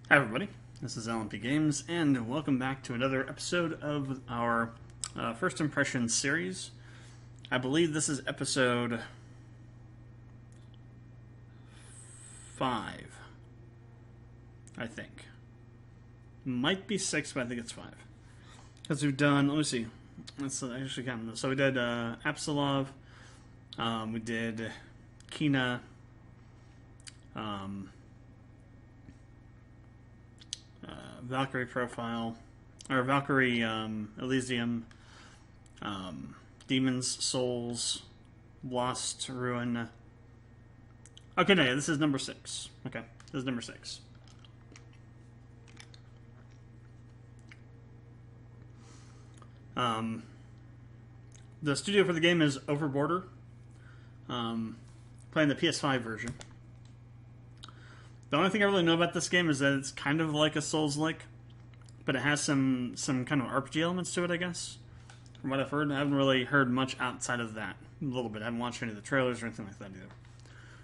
Hi everybody, this is LMP Games, and welcome back to another episode of our First Impressions series. I believe this is episode 5, I think. Might be 6, but I think it's 5. Because we've done, let me see, let's actually count this. So we did Absolov, we did Kina, Valkyrie Profile, or Valkyrie Elysium, Demons, Souls, Lost, Ruin. Okay, no, this is number 6. Okay, this is number 6. The studio for the game is OverBorder. Playing the PS5 version. The only thing I really know about this game is that it's kind of like a Souls-like, but it has some kind of RPG elements to it, I guess. From what I've heard, I haven't really heard much outside of that. A little bit. I haven't watched any of the trailers or anything like that either.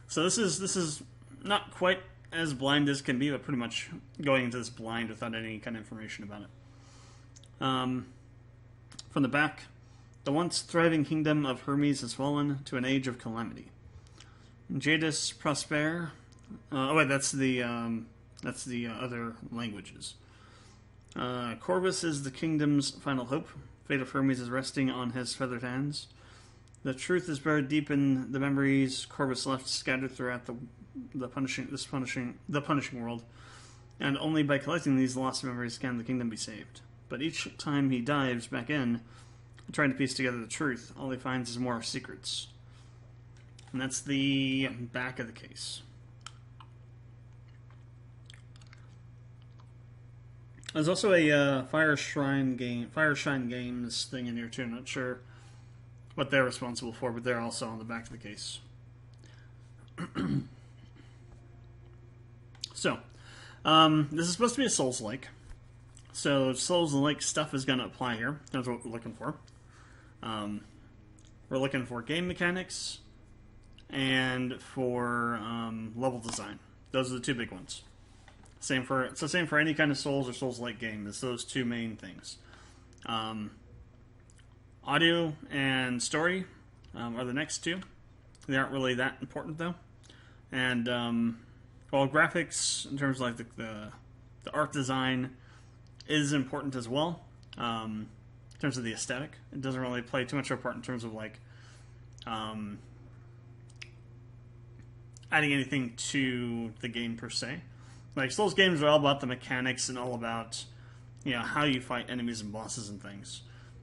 So this is not quite as blind as can be, but pretty much going into this blind without any kind of information about it. From the back, the once thriving kingdom of Hermes has fallen to an age of calamity. Jadis Prosper. Oh wait, that's the other languages. Corvus is the kingdom's final hope. Fate of Hermes is resting on his feathered hands. The truth is buried deep in the memories Corvus left scattered throughout the punishing world, and only by collecting these lost memories can the kingdom be saved. But each time he dives back in, trying to piece together the truth, all he finds is more secrets. And that's the back of the case. There's also a Fire Shrine Games thing in here too. I'm not sure what they're responsible for, but they're also on the back of the case. So, this is supposed to be a Souls-like. So, Souls-like stuff is going to apply here. That's what we're looking for. We're looking for game mechanics and for level design. Those are the two big ones. Same for any kind of Souls or Souls-like game. It's those two main things. Audio and story are the next two. They aren't really that important though. And while graphics, in terms of like the art design, is important as well. In terms of the aesthetic, it doesn't really play too much of a part in terms of like adding anything to the game per se. Like, Souls games are all about the mechanics and all about, how you fight enemies and bosses and things.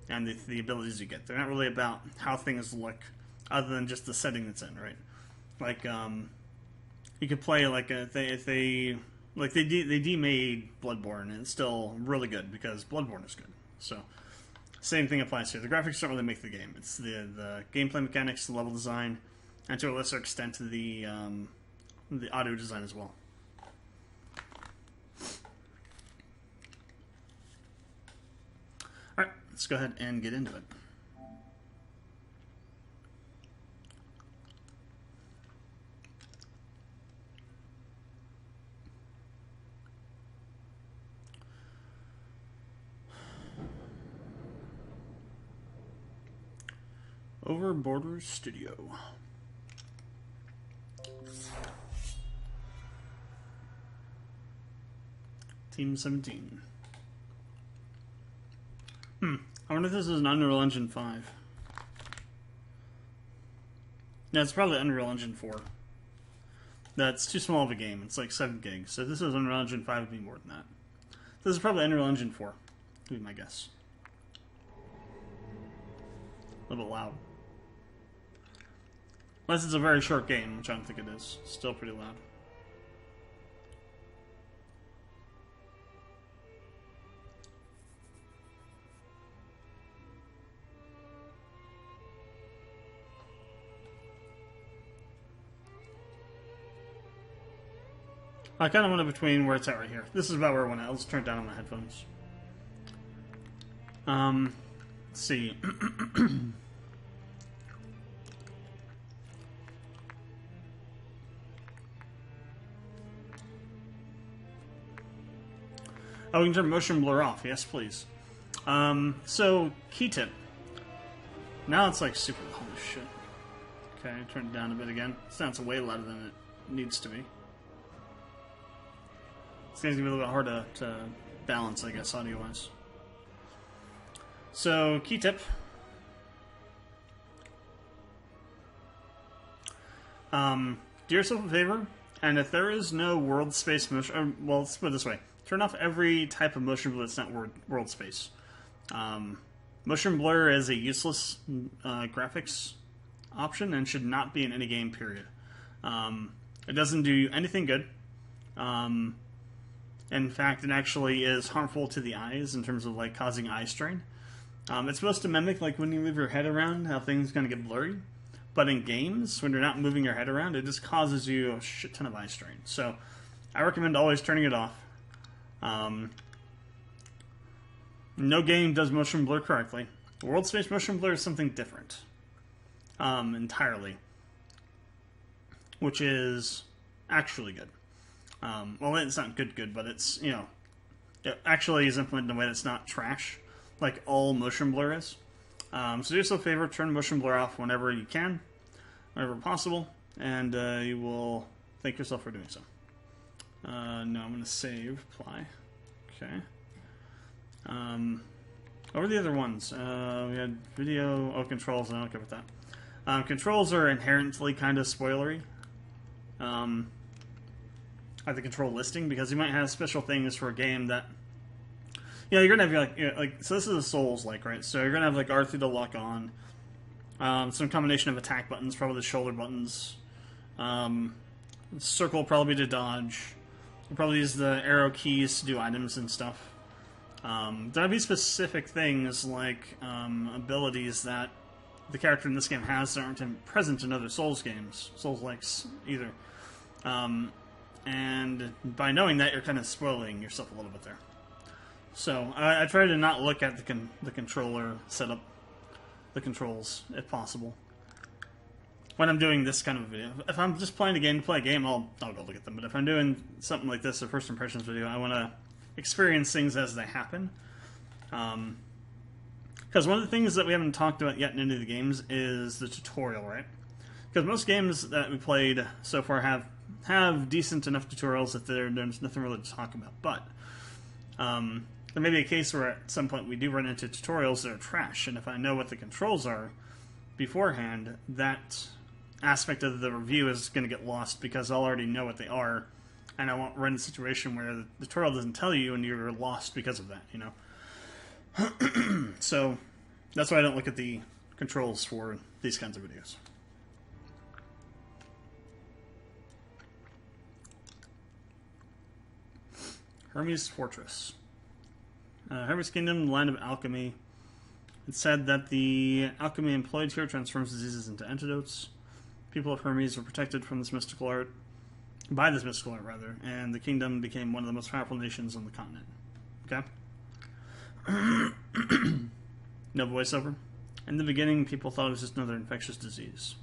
And the abilities you get. They're not really about how things look, other than just the setting that's in, right? Like, you could play, like, they demade Bloodborne, and it's still really good, because Bloodborne is good. So, same thing applies here. The graphics don't really make the game. It's the gameplay mechanics, the level design, and to a lesser extent, the audio design as well. Alright, let's go ahead and get into it. OverBorder Studio. Team 17. I wonder if this is an Unreal Engine 5. No, it's probably Unreal Engine 4. That's too small of a game. It's like 7 gigs. So if this is Unreal Engine 5, it'd be more than that. This is probably Unreal Engine 4. Would be my guess. A little bit loud. Unless it's a very short game, which I don't think it is. Still pretty loud. I kind of went in between where it's at right here. This is about where I went at. Let's turn it down on my headphones. Let's see. Oh, we can turn motion blur off. Yes, please. So, key tip. Now it's like super... Holy shit. Okay, turn it down a bit again. It sounds way louder than it needs to be. It's going to be a little bit hard to balance, I guess, audio-wise. So, key tip. Do yourself a favor, and if there is no world space motion... Or, well, let's put it this way. Turn off every type of motion blur that's not world space. Motion blur is a useless graphics option and should not be in any game, period. It doesn't do anything good. In fact, it actually is harmful to the eyes in terms of like causing eye strain. It's supposed to mimic like when you move your head around, how things kind of get blurry. But in games, when you're not moving your head around, it just causes you a shit ton of eye strain. So I recommend always turning it off. No game does motion blur correctly. World space motion blur is something different. Entirely. Which is actually good. Well, it's not good, but it's, you know, it actually is implemented in a way that's not trash, like all motion blur is. So do yourself a favor, turn motion blur off whenever you can, whenever possible, and you will thank yourself for doing so. No, I'm going to save, apply. Okay. What were the other ones? We had video, controls, I don't care about that. Controls are inherently kind of spoilery. At the control listing, because you might have special things for a game that, you know, you're gonna have like so this is a Souls-like, right? So you're gonna have like R3 to lock on, some combination of attack buttons, probably the shoulder buttons, circle probably to dodge. You'll probably use the arrow keys to do items and stuff. There'll be specific things like abilities that the character in this game has that aren't present in other Souls games, Souls-likes either. And by knowing that, you're kind of spoiling yourself a little bit there. So I try to not look at the controller setup, the controls, if possible, when I'm doing this kind of video. If I'm just playing a game to play a game, I'll go look at them. But if I'm doing something like this, a first impressions video, I want to experience things as they happen. Because one of the things that we haven't talked about yet in any of the games is the tutorial, right? Because most games that we played so far have decent enough tutorials that there's nothing really to talk about. But there may be a case where at some point we do run into tutorials that are trash, and if I know what the controls are beforehand, that aspect of the review is going to get lost because I'll already know what they are, and I won't run into a situation where the tutorial doesn't tell you and you're lost because of that, you know? So that's why I don't look at the controls for these kinds of videos. Hermes Fortress. Hermes Kingdom, land of alchemy. It's said that the alchemy employed here transforms diseases into antidotes. People of Hermes were protected from this mystical art, by this mystical art rather, and the kingdom became one of the most powerful nations on the continent. Okay? No voiceover. In the beginning, people thought it was just another infectious disease.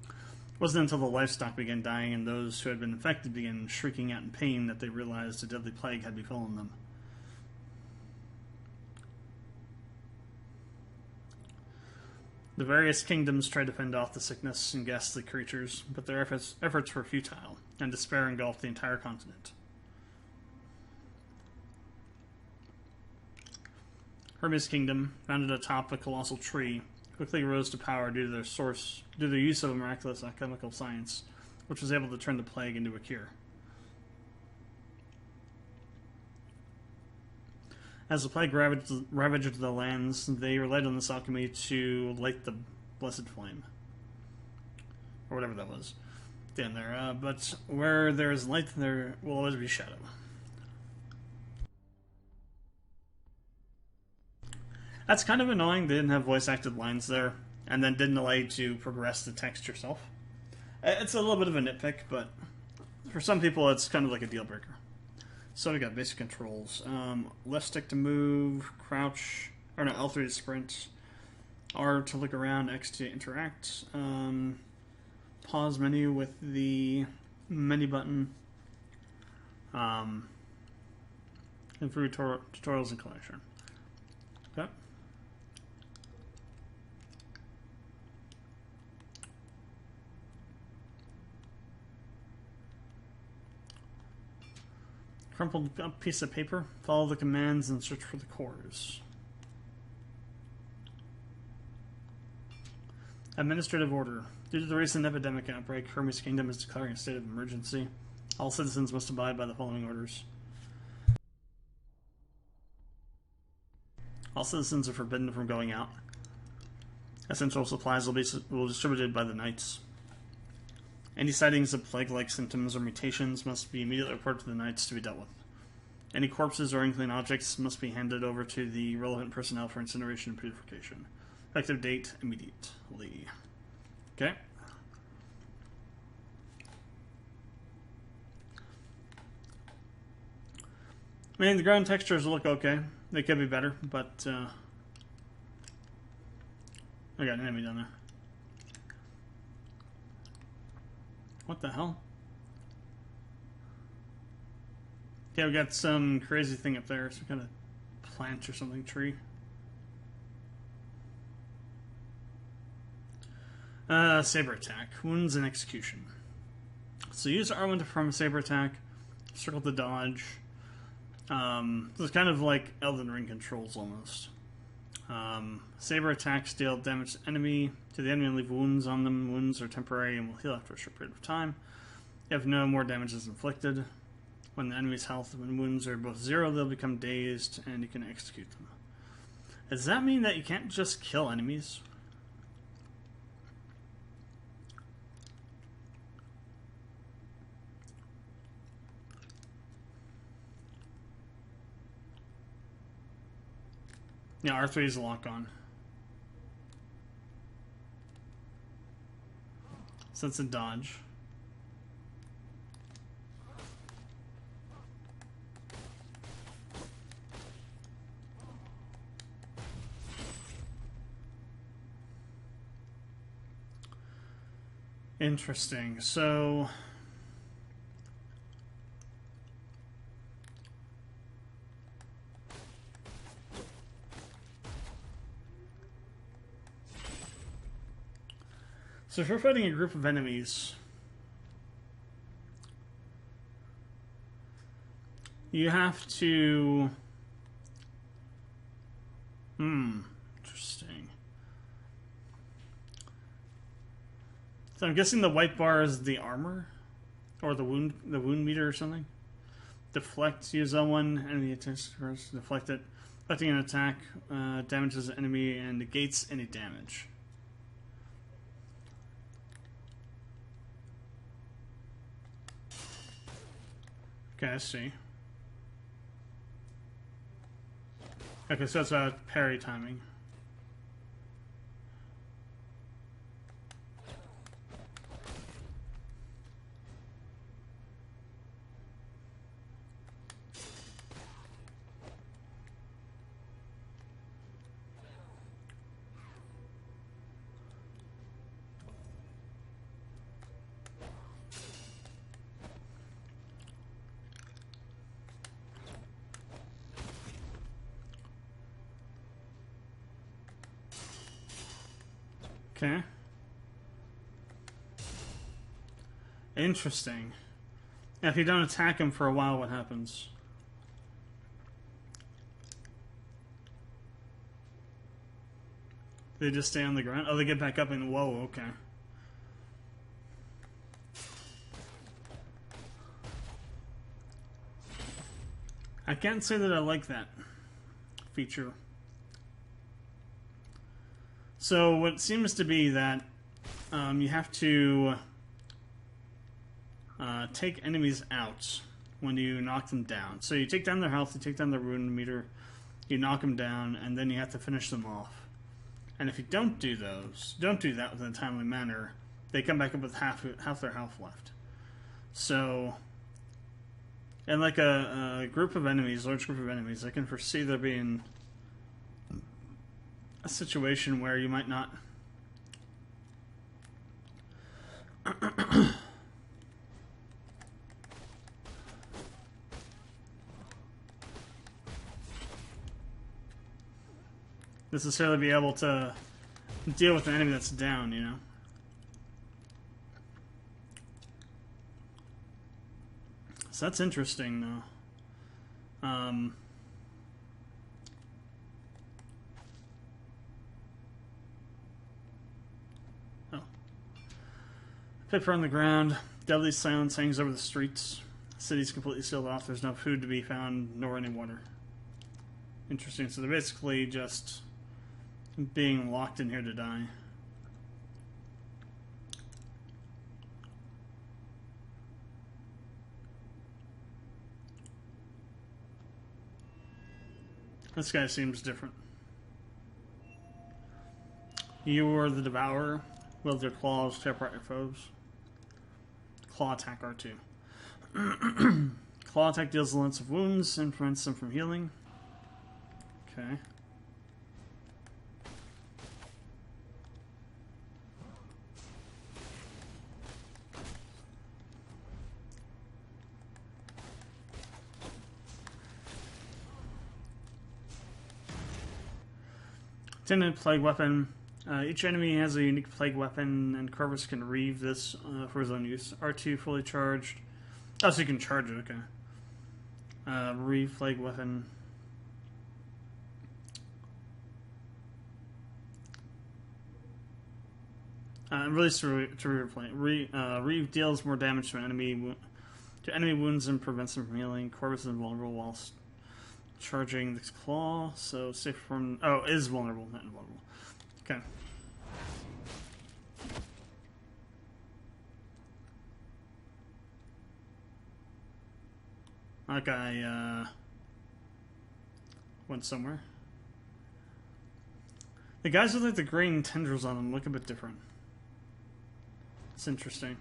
It wasn't until the livestock began dying and those who had been infected began shrieking out in pain that they realized a deadly plague had befallen them. The various kingdoms tried to fend off the sickness and ghastly creatures, but their efforts were futile, and despair engulfed the entire continent. Hermes Kingdom, founded atop a colossal tree, quickly rose to power due to their use of a miraculous alchemical science, which was able to turn the plague into a cure. As the plague ravaged the lands, they relied on this alchemy to light the blessed flame. Or whatever that was. Down there. But where there is light, there will always be shadow. That's kind of annoying. They didn't have voice-acted lines there, and then didn't allow you to progress the text yourself. It's a little bit of a nitpick, but for some people it's kind of like a deal breaker. So we got basic controls. Left stick to move, crouch, or no, L3 to sprint, R to look around, X to interact, pause menu with the menu button, and through tutorials and collection. Okay. Crumpled up piece of paper. Follow the commands and search for the cores. Administrative order. Due to the recent epidemic outbreak, Hermes Kingdom is declaring a state of emergency. All citizens must abide by the following orders. All citizens are forbidden from going out. Essential supplies will be distributed by the knights. Any sightings of plague-like symptoms or mutations must be immediately reported to the knights to be dealt with. Any corpses or unclean objects must be handed over to the relevant personnel for incineration and purification. Effective date, immediately. Okay. I mean, the ground textures look okay. They could be better, but I got an enemy down there. What the hell? Okay, we got some crazy thing up there. Some kind of plant or something, tree. Saber attack. Wounds and execution. So use R1 to perform a saber attack. Circle to dodge. It's kind of like Elden Ring controls almost. Saber attacks deal damage to the enemy and leave wounds on them. Wounds are temporary and will heal after a short period of time. If no more damage is inflicted, when the enemy's health and wounds are both 0, they'll become dazed and you can execute them. Does that mean that you can't just kill enemies? Yeah, R3 is a lock on. So it's a dodge. Interesting. So if you're fighting a group of enemies, you have to... Interesting. So I'm guessing the white bar is the armor? Or the wound meter or something? Deflect, use L1, enemy attacks, deflect it. Deflecting an attack damages the enemy and negates any damage. Okay, I see. Okay, so that's about parry timing. Okay. Interesting. If you don't attack him for a while, what happens? They just stay on the ground? Oh, they get back up and... Whoa, okay. I can't say that I like that feature. So what seems to be that you have to take enemies out when you knock them down. So you take down their health, you take down their wound meter, you knock them down, and then you have to finish them off. And if you don't do that within a timely manner, they come back up with half their health left. So, and like a group of enemies, large group of enemies, I can foresee there being a situation where you might not necessarily be able to deal with an enemy that's down, you know? So that's interesting, though. Oh. Paper on the ground. Deadly silence hangs over the streets. The city's completely sealed off. There's no food to be found, nor any water. Interesting. So they're basically just being locked in here to die. This guy seems different. You are the devourer. Wield your claws to tear apart your foes. Claw attack R2. Claw attack deals the lengths of wounds and prevents them from healing. Okay. Attendant plague weapon. Each enemy has a unique plague weapon, and Corvus can reeve this for his own use. R2 fully charged. Oh, so you can charge it, okay. Reeve plague weapon. Release to replay. Reeve deals more damage to enemy wounds and prevents them from healing. Corvus is invulnerable whilst charging this claw, so safe from... Oh, is vulnerable, not invulnerable. Okay. That guy, went somewhere. The guys with like the green tendrils on them look a bit different. It's interesting.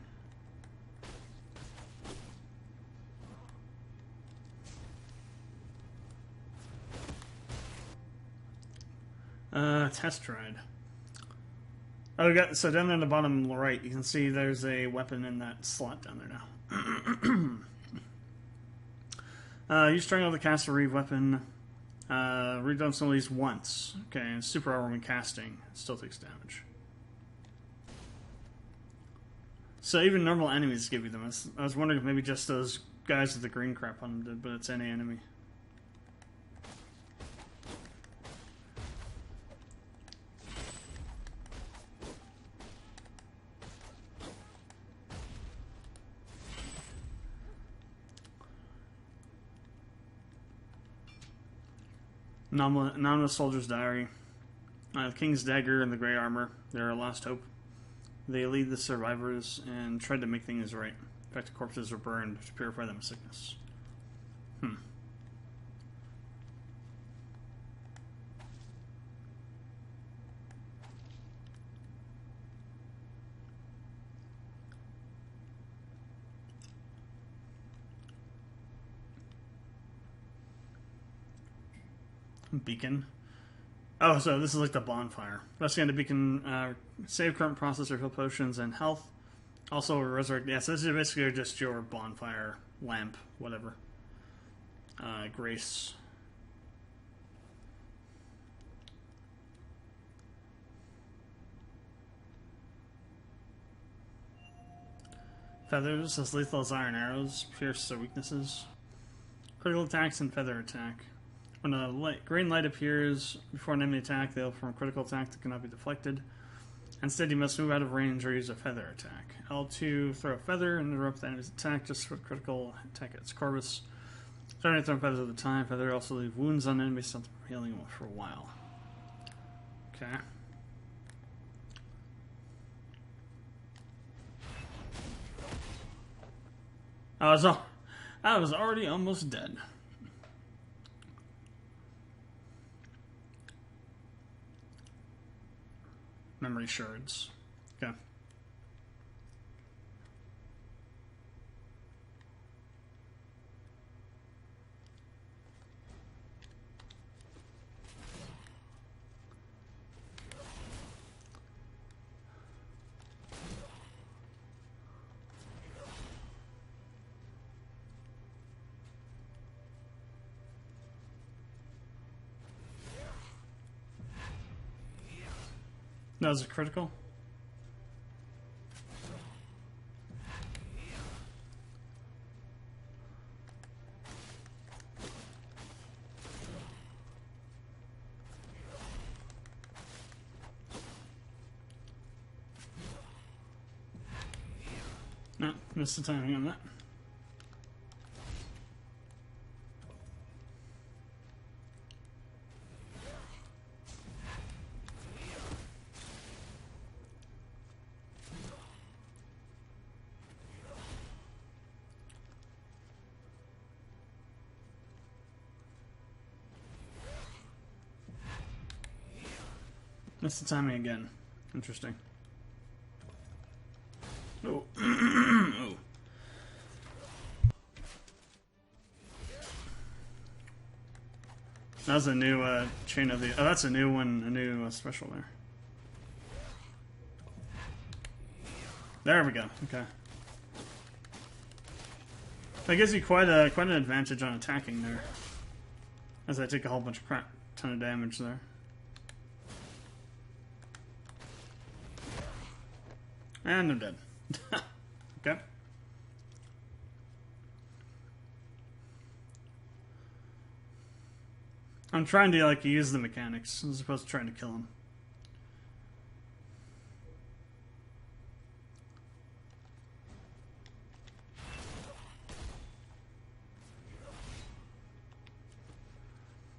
Test ride. Oh, we got, so down there on the bottom right, you can see there's a weapon in that slot down there now. You strangle the cast a Reeve weapon. Reeve does some of these once. Okay, and super armor when casting. It still takes damage. So even normal enemies give you them. I was wondering if maybe just those guys with the green crap on them did, but it's any enemy. Anonymous Soldier's Diary. The King's Dagger and the Grey Armor. They're our last hope. They lead the survivors and tried to make things right. Infected corpses were burned to purify them of sickness. Beacon. Oh, so this is like the bonfire. Rescuing the beacon, save current processor, heal potions, and health. Also resurrect. Yeah, so this is basically just your bonfire lamp, whatever. Grace. Feathers, as lethal as iron arrows, pierce their weaknesses. Critical attacks and feather attack. When a green light appears before an enemy attack, they'll perform a critical attack that cannot be deflected. Instead, you must move out of range or use a feather attack. L2, throw a feather and interrupt the enemy's attack just for critical attack at its Corvus. Starting to throw feathers at a time. Feather also leave wounds on enemies, stop them from healing for a while. Okay. I was already almost dead. Memory shards. Okay. That was a critical. No, missed the timing on that. Missed the timing again. Interesting. Oh. Oh. That was a new chain of the... Oh, that's a new one. A new special there. There we go. Okay. That gives you quite an advantage on attacking there. As I take a whole bunch of crap, ton of damage there. And I'm dead. Okay. I'm trying to like use the mechanics as opposed to trying to kill him.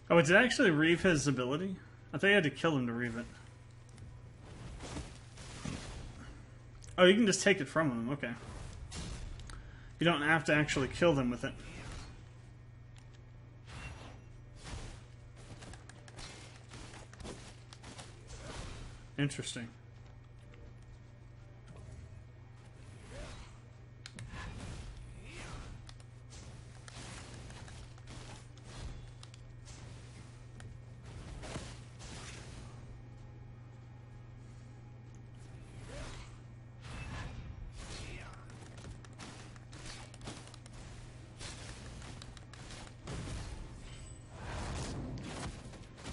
Oh, did I actually reave his ability? I thought you had to kill him to reave it. Oh, you can just take it from them, okay. You don't have to actually kill them with it. Interesting.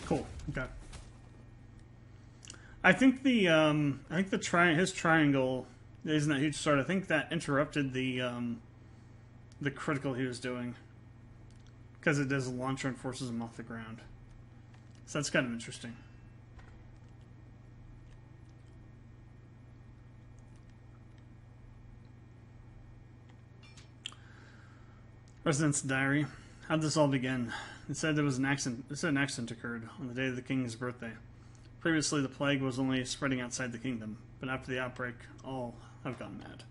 Cool. Okay. I think his triangle isn't that huge sword. I think that interrupted the critical he was doing because it does a launcher and forces him off the ground. So that's kind of interesting. Resident's diary. How'd this all begin? It said there was an accident. It said an accident occurred on the day of the king's birthday. Previously, the plague was only spreading outside the kingdom, but after the outbreak, all have gone mad.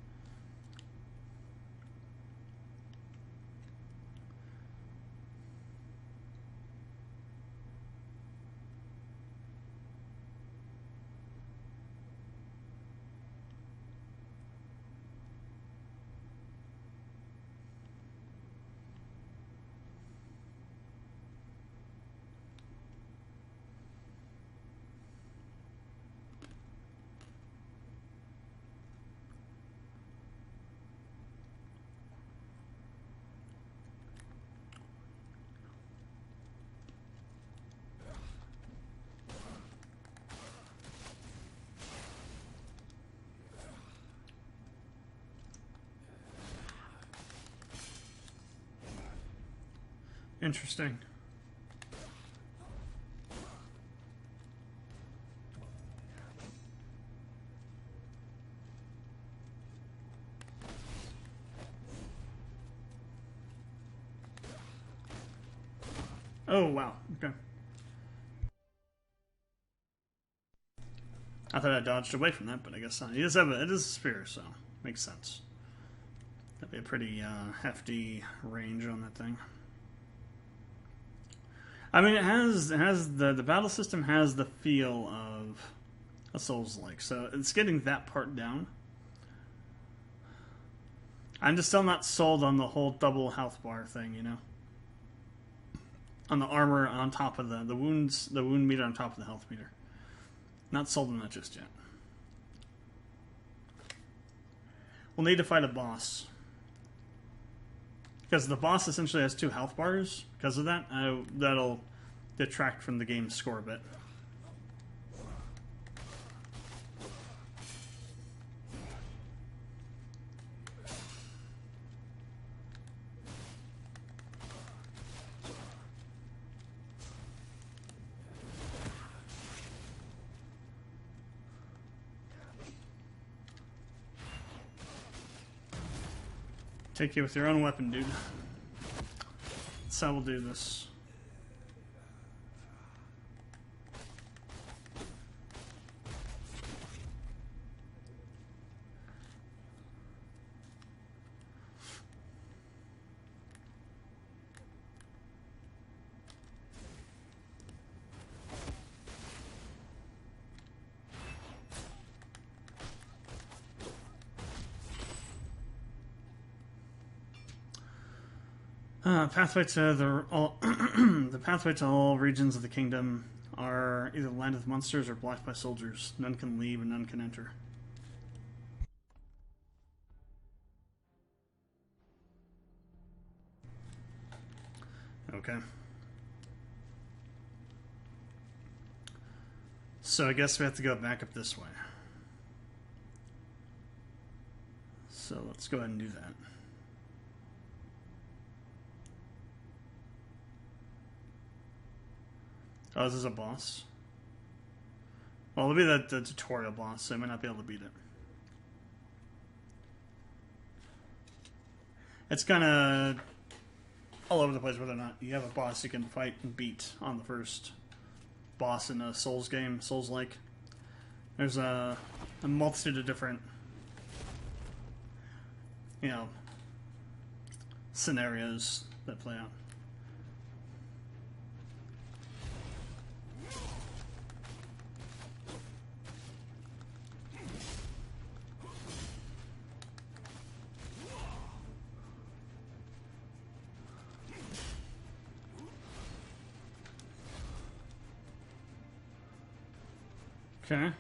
Interesting. Oh, wow. Okay. I thought I dodged away from that, but I guess not. It is a spear, so makes sense. That'd be a pretty hefty range on that thing. I mean, it has the battle system has the feel of a Souls-like, so it's getting that part down. I'm just still not sold on the whole double health bar thing, you know. On the armor on top of the wound meter on top of the health meter. Not sold on that just yet. We'll need to fight a boss. Because the boss essentially has 2 health bars. Because of that, that'll detract from the game's score a bit. Take you with your own weapon, dude. That's how we'll do this. Pathway to the pathway to all regions of the kingdom are either lined with monsters or blocked by soldiers. None can leave and none can enter. Okay. So I guess we have to go back up this way. So let's go ahead and do that. Oh, this is a boss? Well, it'll be the tutorial boss, so I might not be able to beat it. It's kind of all over the place whether or not you have a boss you can fight and beat on the first boss in a Souls game, Souls-like. There's a multitude of different, you know, scenarios that play out. Okay.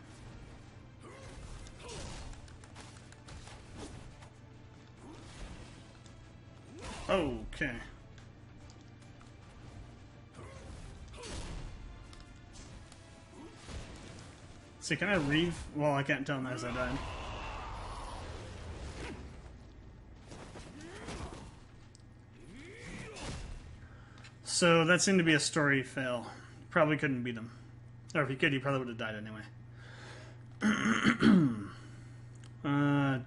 Okay. See, can I reave? Well, I can't tell as I died. So that seemed to be a story fail. Probably couldn't beat him. Or if you could, you probably would have died anyway.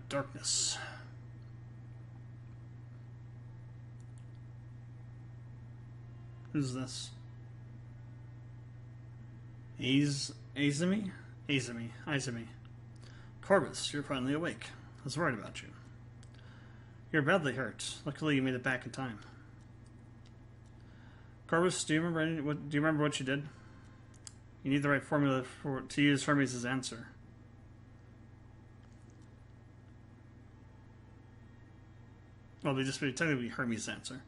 Darkness. Who's this? Izumi? Izumi. Corvus, you're finally awake. I was worried about you. You're badly hurt. Luckily, you made it back in time. Corvus, do you remember what you did? You need the right formula to use Hermes' answer. Well, they just technically be Hermes' answer.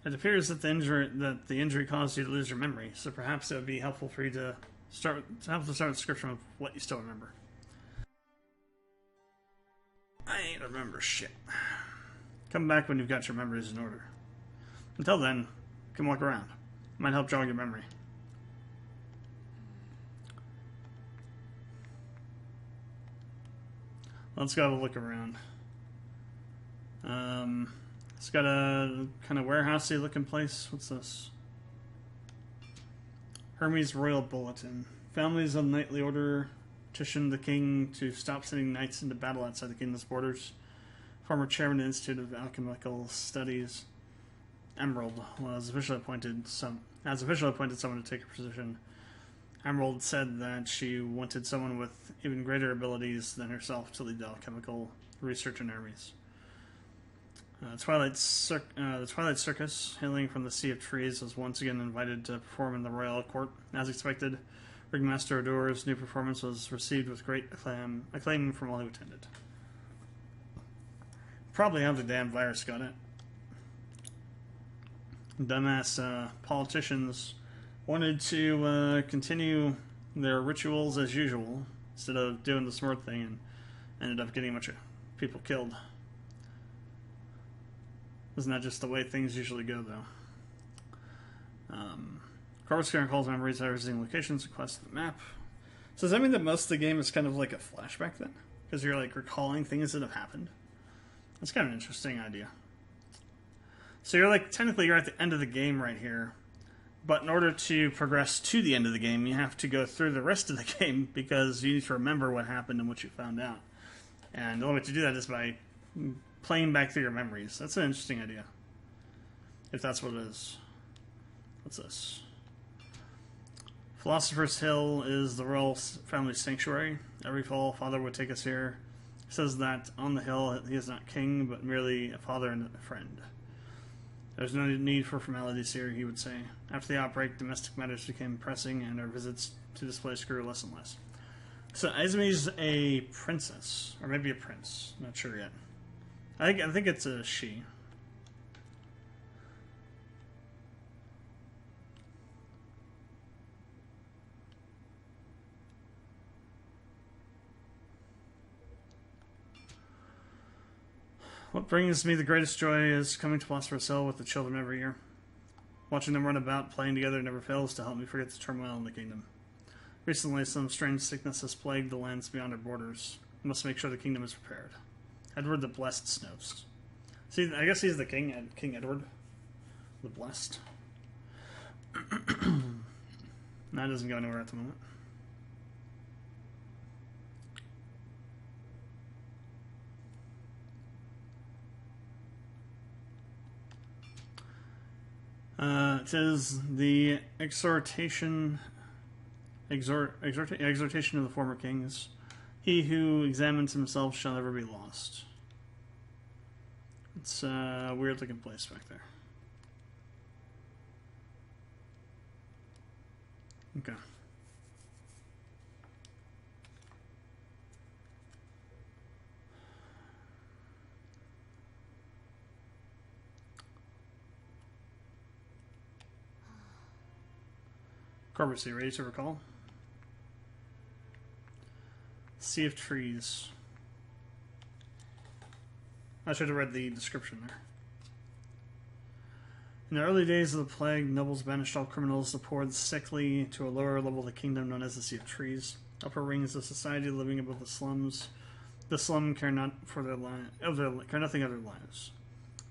It appears that the injury caused you to lose your memory, so perhaps it would be helpful for you to start with a description of what you still remember. I ain't remember shit. Come back when you've got your memories in order. Until then, you can walk around. It might help jog your memory. Let's go have a look around. It's got a kind of warehousey looking place. What's this? Hermes Royal Bulletin. Families of the Knightly Order petitioned the king to stop sending knights into battle outside the kingdom's borders. Former chairman of the Institute of Alchemical Studies, Emerald, was officially appointed someone to take her position. Emerald said that she wanted someone with even greater abilities than herself to lead the alchemical research in Hermes. The Twilight Circus, hailing from the Sea of Trees, was once again invited to perform in the royal court. As expected, Ringmaster Ador's new performance was received with great acclaim from all who attended. Probably how the damn virus got it. Dumbass politicians wanted to continue their rituals as usual instead of doing the smart thing, and ended up getting a bunch of people killed. Isn't that just the way things usually go, though? Corvus calls memories by visiting locations, requests the map. So does that mean that most of the game is kind of like a flashback then? Because you're like recalling things that have happened? That's kind of an interesting idea. So you're like, technically you're at the end of the game right here, but in order to progress to the end of the game, you have to go through the rest of the game because you need to remember what happened and what you found out. And the only way to do that is by playing back through your memories. That's an interesting idea. If that's what it is. What's this? Philosopher's Hill is the royal family sanctuary. Every fall, father would take us here. He says that on the hill, he is not king, but merely a father and a friend. There's no need for formalities here, he would say. After the outbreak, domestic matters became pressing, and our visits to this place grew less and less. So Izumi's a princess, or maybe a prince. Not sure yet. I think it's a she. What brings me the greatest joy is coming to Philosopher's Hill with the children every year. Watching them run about, playing together never fails to help me forget the turmoil in the kingdom. Recently, some strange sickness has plagued the lands beyond our borders. We must make sure the kingdom is prepared. Edward the Blessed snows. See, I guess he's the king, King Edward the Blessed. That doesn't go anywhere at the moment. It says the exhortation of the former kings. He who examines himself shall never be lost. It's a weird looking place back there. Okay. Corbus, are you ready to recall? Sea of Trees. I should have read the description there. In the early days of the plague, nobles banished all criminals, the poor, the sickly, to a lower level of the kingdom known as the Sea of Trees. Upper rings of society living above the slums. The slum care not for care nothing of their lives.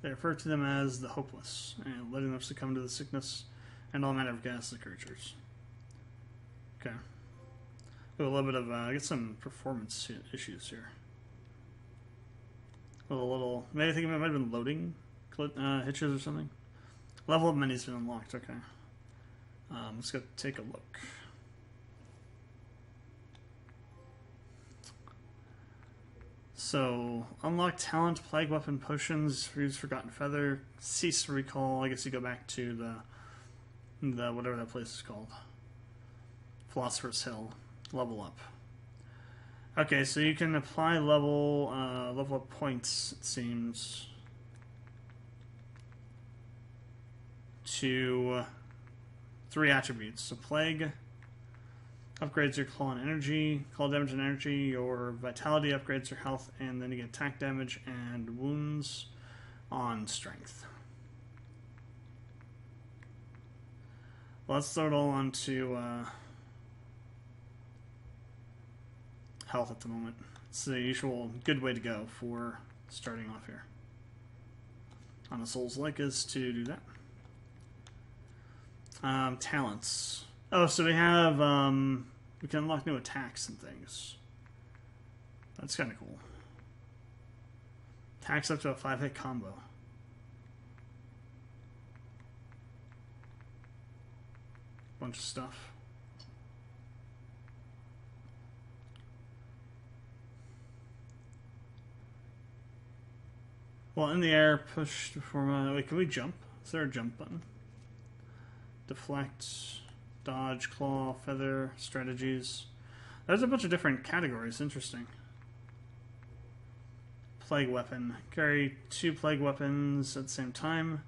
They refer to them as the hopeless, and letting them succumb to the sickness and all manner of ghastly creatures. Okay. A little bit of, I get some performance issues here. Maybe I think it might have been loading hitches or something. Level of many's been unlocked, okay. Let's go take a look. So, unlock talent, plague weapon, potions, use forgotten feather, cease recall. I guess you go back to the whatever that place is called. Philosopher's Hill. Level up. Okay, so you can apply level up points, it seems, to 3 attributes. So plague upgrades your claw and energy, claw damage and energy. Your vitality upgrades your health, and then you get attack damage and wounds on strength. Well, let's throw it all onto health at the moment. It's the usual good way to go for starting off here. On a Souls-like is to do that. Talents. Oh, so we have, we can unlock new attacks and things. That's kind of cool. Attacks up to a 5-hit combo. Bunch of stuff. Well, in the air, push to form a... Wait, can we jump? Is there a jump button? Deflect, dodge, claw, feather, strategies. There's a bunch of different categories. Interesting. Plague weapon. Carry 2 plague weapons at the same time.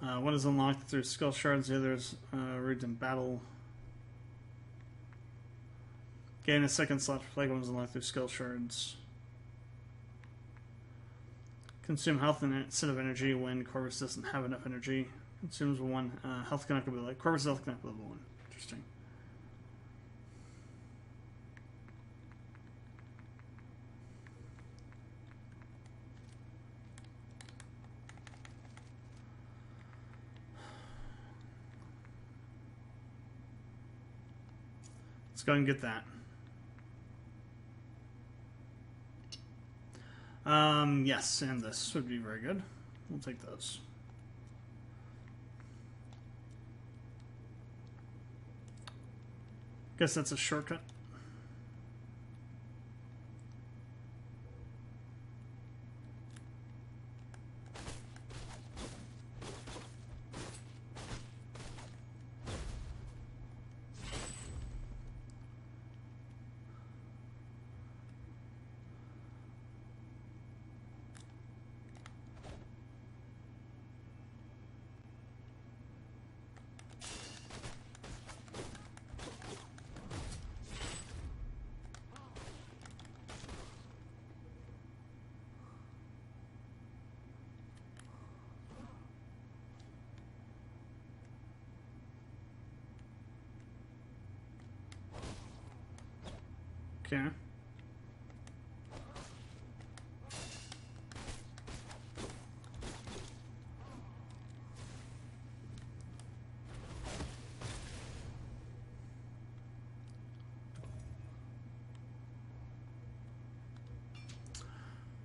One is unlocked through skill shards. The other is read in battle. Gain a second slot for plague weapons unlocked through skill shards. Consume health instead of energy when Corvus doesn't have enough energy. Consumes 1 health connect will be like Corvus health connect level 1. Interesting. Let's go and get that. Yes, and this would be very good. We'll take those. Guess that's a shortcut. Okay.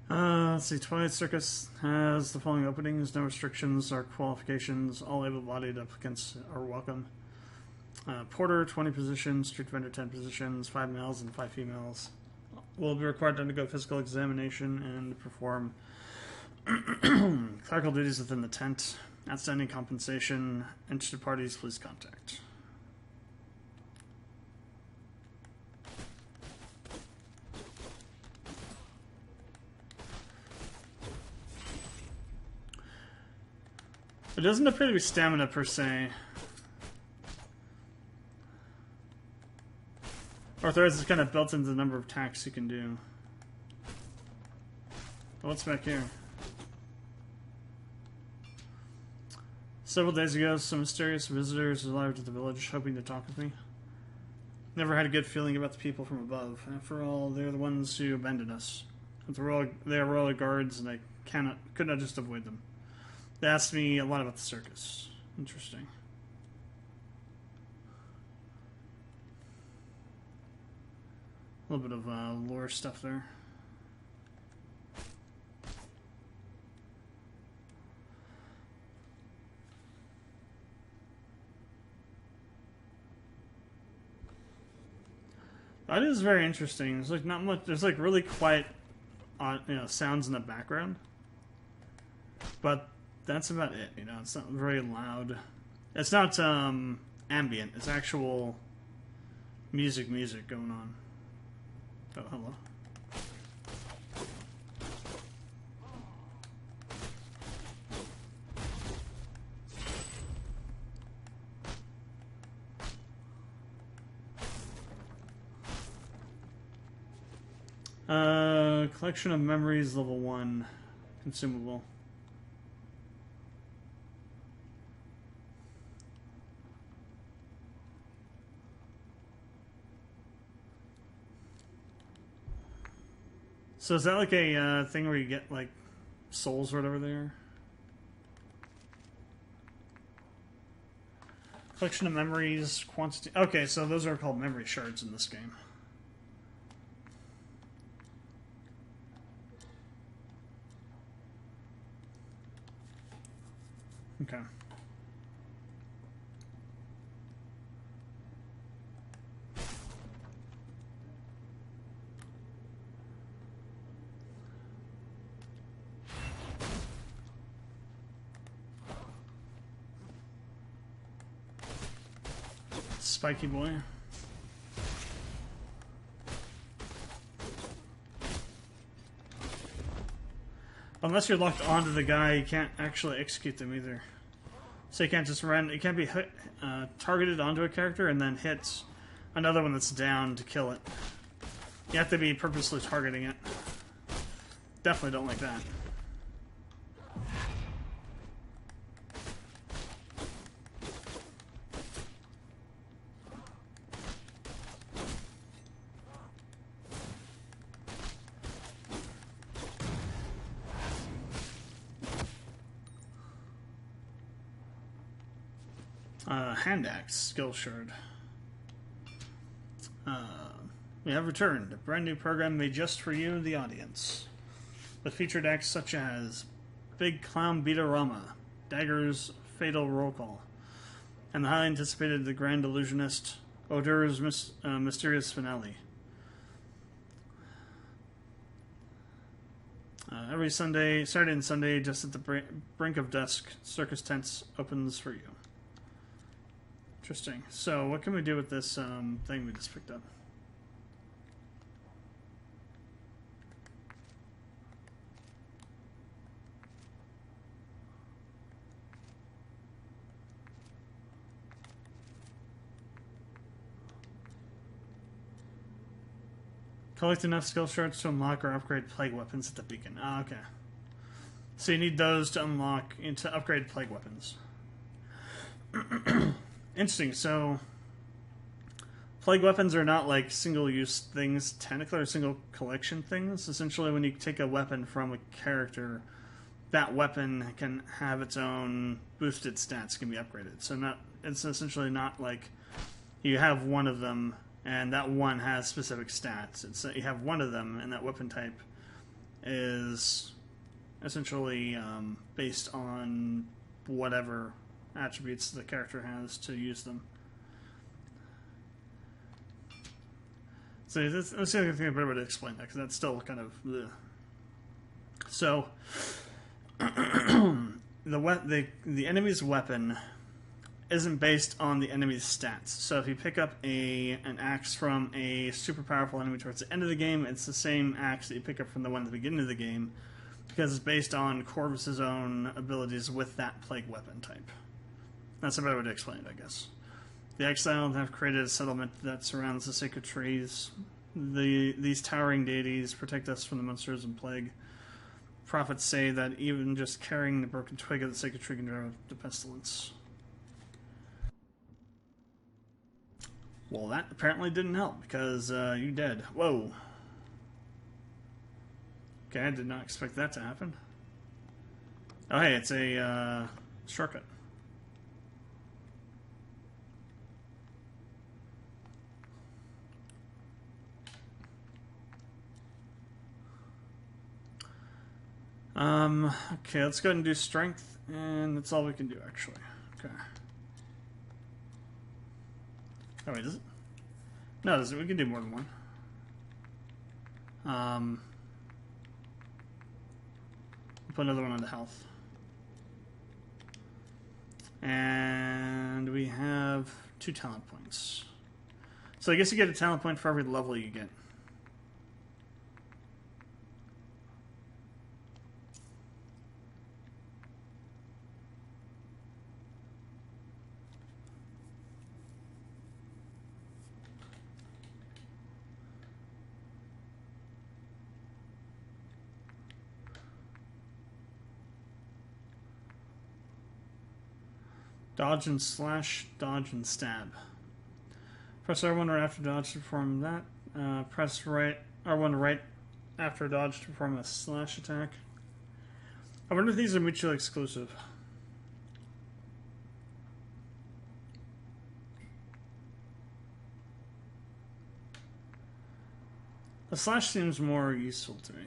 Let's see. Twilight Circus has the following openings: no restrictions or qualifications. All able-bodied applicants are welcome. Porter, 20 positions. Street vendor, 10 positions. 5 males and 5 females will be required to undergo physical examination and perform clerical duties within the tent. Outstanding compensation. Interested parties, please contact. It doesn't appear to be stamina per se. Arthritis is kind of built into the number of attacks you can do. What's back here? Several days ago, some mysterious visitors arrived at the village, hoping to talk with me. Never had a good feeling about the people from above. After all, they're the ones who abandoned us. They are royal guards, and I could not just avoid them. They asked me a lot about the circus. Interesting. A little bit of lore stuff there. That is very interesting. There's like not much. There's like really quiet, sounds in the background, but that's about it. It's not very loud. It's not ambient. It's actual music going on. Oh, hello. Collection of memories, level 1, consumable. So is that like a thing where you get like souls or whatever they are? Collection of memories, quantity. Okay, so those are called memory shards in this game. Okay. Spiky boy. Unless you're locked onto the guy, you can't actually execute them either. So you can't just run. You can't be targeted onto a character and then hit another one that's down to kill it. You have to be purposely targeting it. Definitely don't like that. Hand axe skill shard. We have returned. A brand new program made just for you, the audience. with featured acts such as Big Clown Beatorama, Dagger's Fatal Roll Call, and the highly anticipated The Grand Illusionist, Odur's Mysterious Finale. Every Saturday and Sunday, just at the brink of dusk, Circus Tents opens for you. Interesting. So, what can we do with this thing we just picked up? Collect enough skill shards to unlock or upgrade plague weapons at the beacon. Ah, okay. So you need those to unlock and to upgrade plague weapons. Interesting. So plague weapons are not like single-use things, technically, or single collection things. Essentially, when you take a weapon from a character, that weapon can have its own boosted stats, can be upgraded. So it's essentially not like you have one of them and that one has specific stats. It's that you have one of them, and that weapon type is essentially based on whatever attributes the character has to use them. So let's see if I can think of a better way to explain that, because that's still kind of the. So the enemy's weapon isn't based on the enemy's stats. So if you pick up an axe from a super powerful enemy towards the end of the game, it's the same axe that you pick up from the one at the beginning of the game, because it's based on Corvus's own abilities with that plague weapon type. That's a better way to explain it, I guess. The Exiled have created a settlement that surrounds the sacred trees. These towering deities protect us from the monsters and plague. Prophets say that even just carrying the broken twig of the sacred tree can drive out the pestilence. Well, that apparently didn't help, because you dead. Whoa. Okay, I did not expect that to happen. Oh, hey, it's a shortcut. Okay, let's go ahead and do strength, and that's all we can do, actually. Okay. Oh, wait, does it? No, does it? We can do more than one. Put another one on the health. And we have 2 talent points. So I guess you get a talent point for every level you get. Dodge and slash, dodge and stab. Press R1 right after dodge to perform that. Press R1 right after dodge to perform a slash attack. I wonder if these are mutually exclusive. The slash seems more useful to me.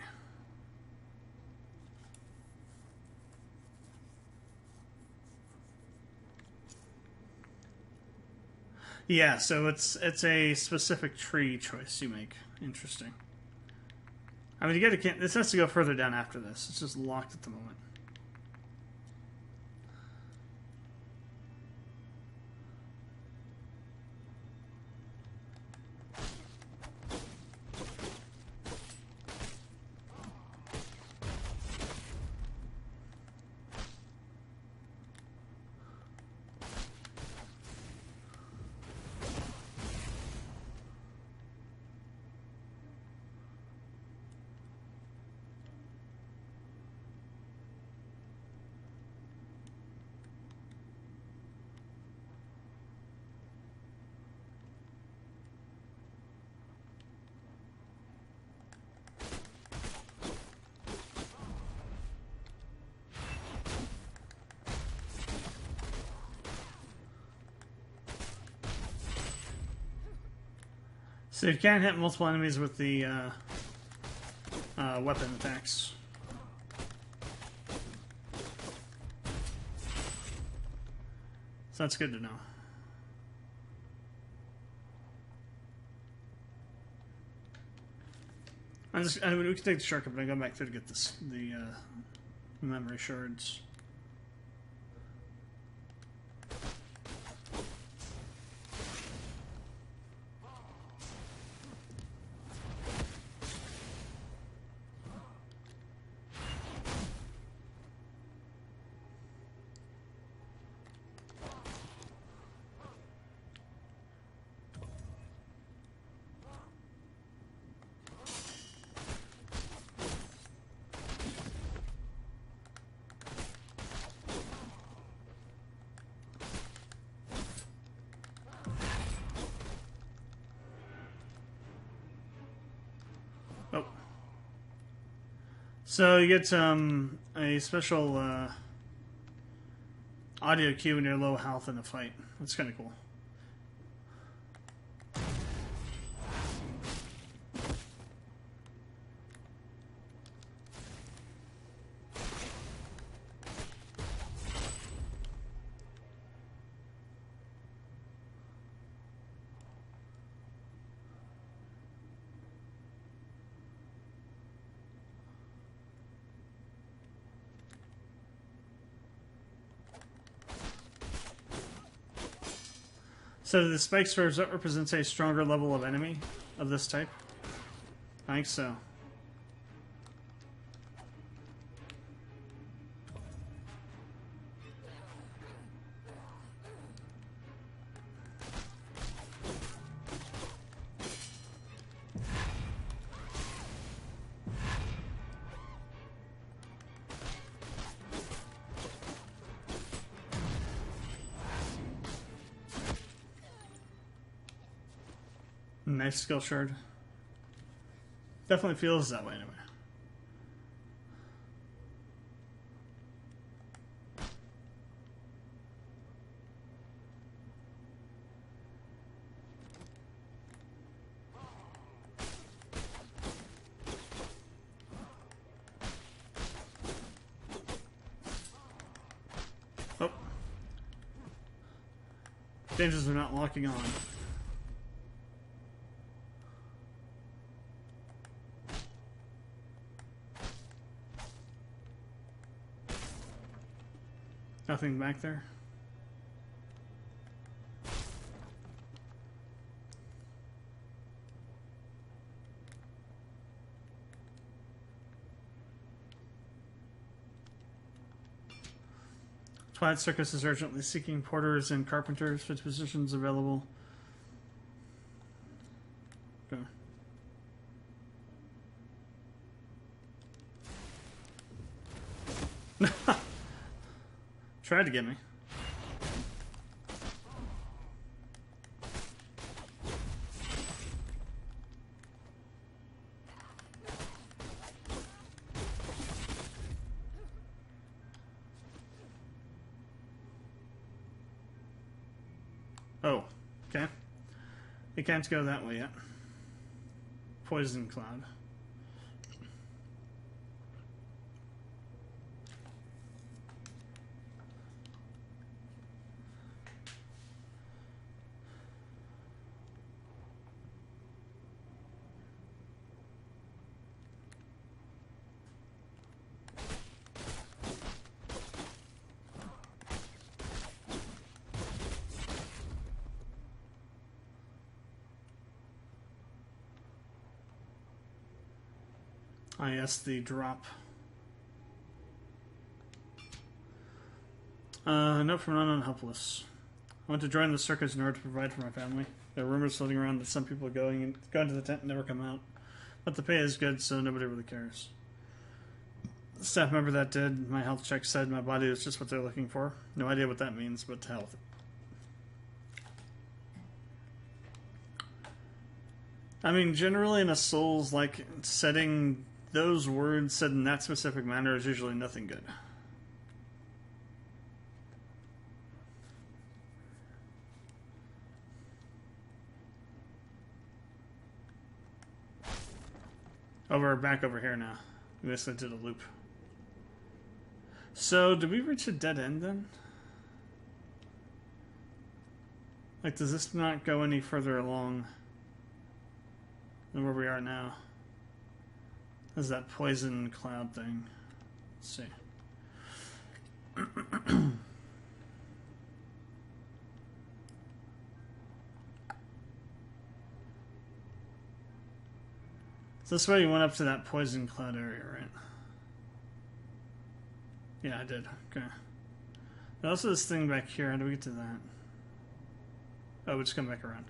Yeah, so it's a specific tree choice you make. Interesting. I mean, this has to go further down after this. It's just locked at the moment. So you can't hit multiple enemies with the weapon attacks. that's good to know. I mean, we can take the shortcut, but I go back through to get the memory shards. Oh. So you get a special audio cue when you're low health in a fight. That's kind of cool. So the spike spheres, that represents a stronger level of enemy of this type? I think so. Nice skill shard. Definitely feels that way anyway. Oh. Dangers are not locking on. Nothing back there. Twilight Circus is urgently seeking porters and carpenters for positions available. Okay. Tried to get me. Oh, okay. It can't go that way yet. Poison cloud. Ah, yes, the drop. Note from Unknown Helpless. I want to join the circus in order to provide for my family. There are rumors floating around that some people go into the tent and never come out. But the pay is good, so nobody really cares. The staff member that did my health check said my body was just what they're looking for. No idea what that means, but health. I mean, generally in a Souls-like setting, those words said in that specific manner is usually nothing good. Back over here now. We basically did a loop. So, did we reach a dead end then? Like, does this not go any further along than where we are now? There's that poison cloud thing. Let's see. So this way you went up to that poison cloud area, right? Yeah, I did. Okay. There's also this thing back here. How do we get to that? Oh, we just come back around.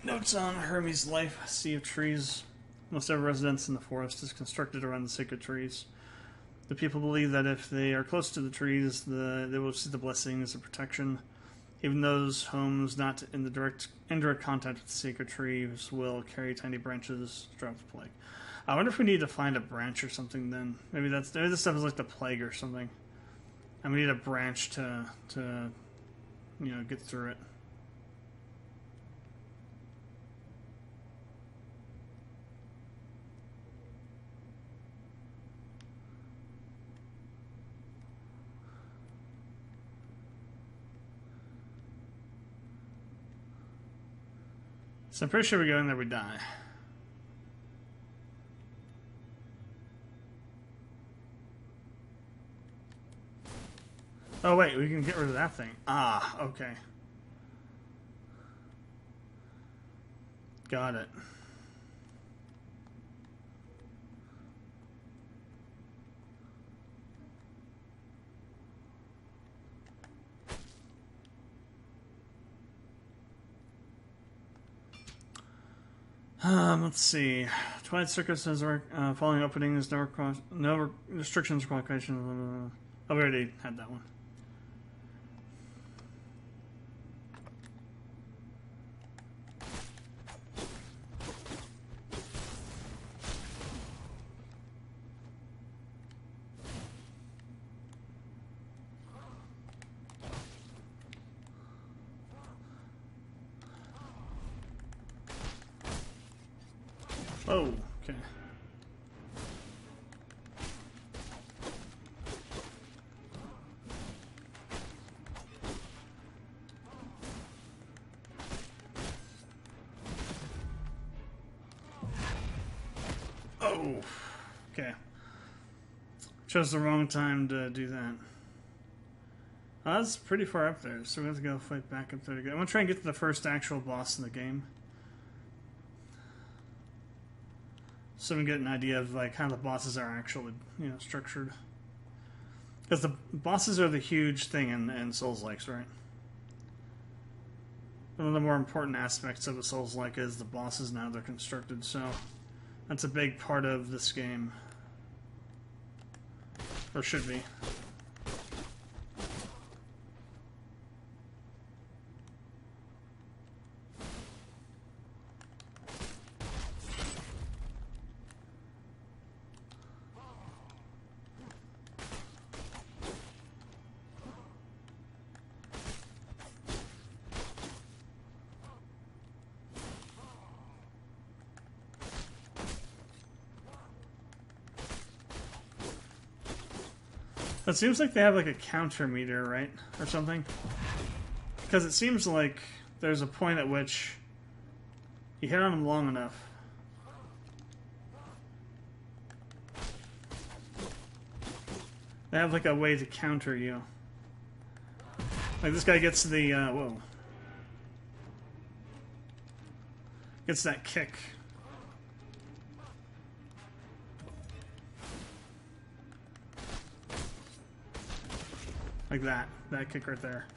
Notes on Hermes' life. Sea of trees. Most every residence in the forest is constructed around the sacred trees. The people believe that if they are close to the trees, they will see the blessings of protection. Even those homes not in the indirect contact with the sacred trees will carry tiny branches to drop the plague. I wonder if we need to find a branch or something then. Maybe this stuff is like the plague or something. And we need a branch to get through it. So I'm pretty sure we go in there, we die. Oh wait, we can get rid of that thing. Ah, okay. Got it. Let's see. Twilight Circus has following openings, no restrictions, qualifications. Oh, we already had that one. Oh, okay. Oh, okay. Chose the wrong time to do that. That's pretty far up there, so we have to go fight back up there again. I'm gonna try and get to the first actual boss in the game, so we get an idea of like how the bosses are actually, structured. Because the bosses are the huge thing in Souls-likes, right? One of the more important aspects of a Souls-like is the bosses and how they're constructed. So that's a big part of this game, or should be. It seems like they have like a counter meter, right? Or something. Because it seems like there's a point at which you hit on them long enough. They have like a way to counter you. Like this guy gets the, whoa. Gets that kick. Like that kick right there.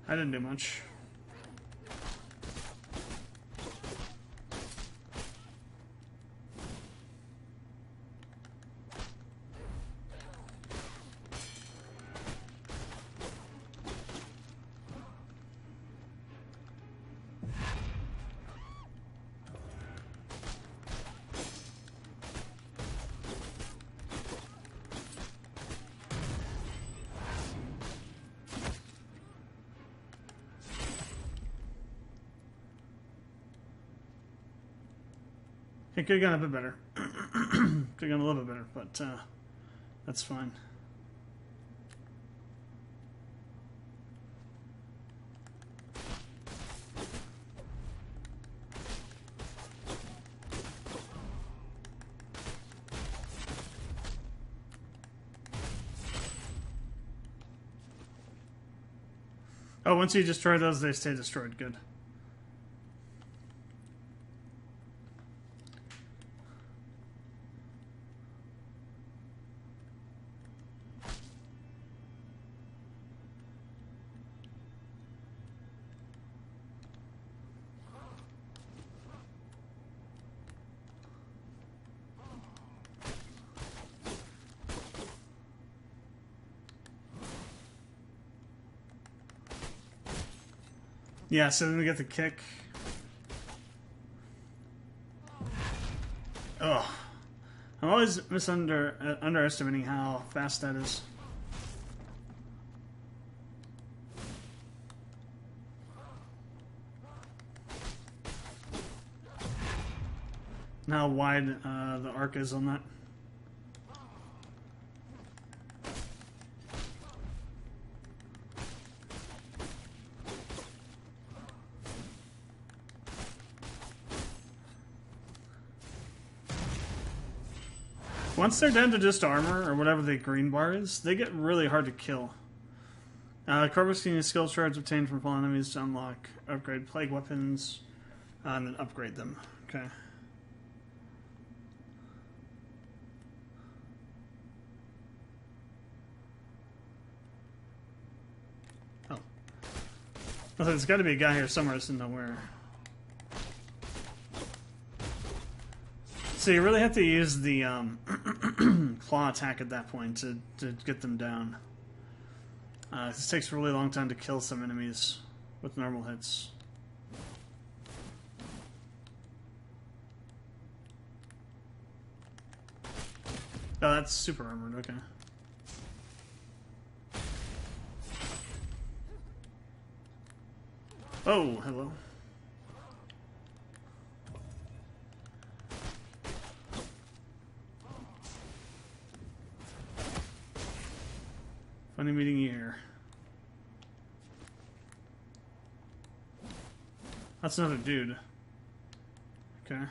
I didn't do much. It could have gone a bit better. Could have gone a little bit better, but that's fine. Oh, once you destroy those, they stay destroyed. Good. Yeah, so then we get the kick. Oh, I'm always underestimating how fast that is. And how wide the arc is on that. Once they're down to just armor, or whatever the green bar is, they get really hard to kill. Kerbal can use skill shards obtained from fallen enemies to unlock, upgrade plague weapons, and then upgrade them. Okay. Oh. There's got to be a guy here somewhere, so nowhere. So you really have to use the claw attack at that point to get them down. This takes a really long time to kill some enemies with normal hits. Oh, that's super armored, okay. Oh, hello. Funny meeting you here. That's another dude. Okay.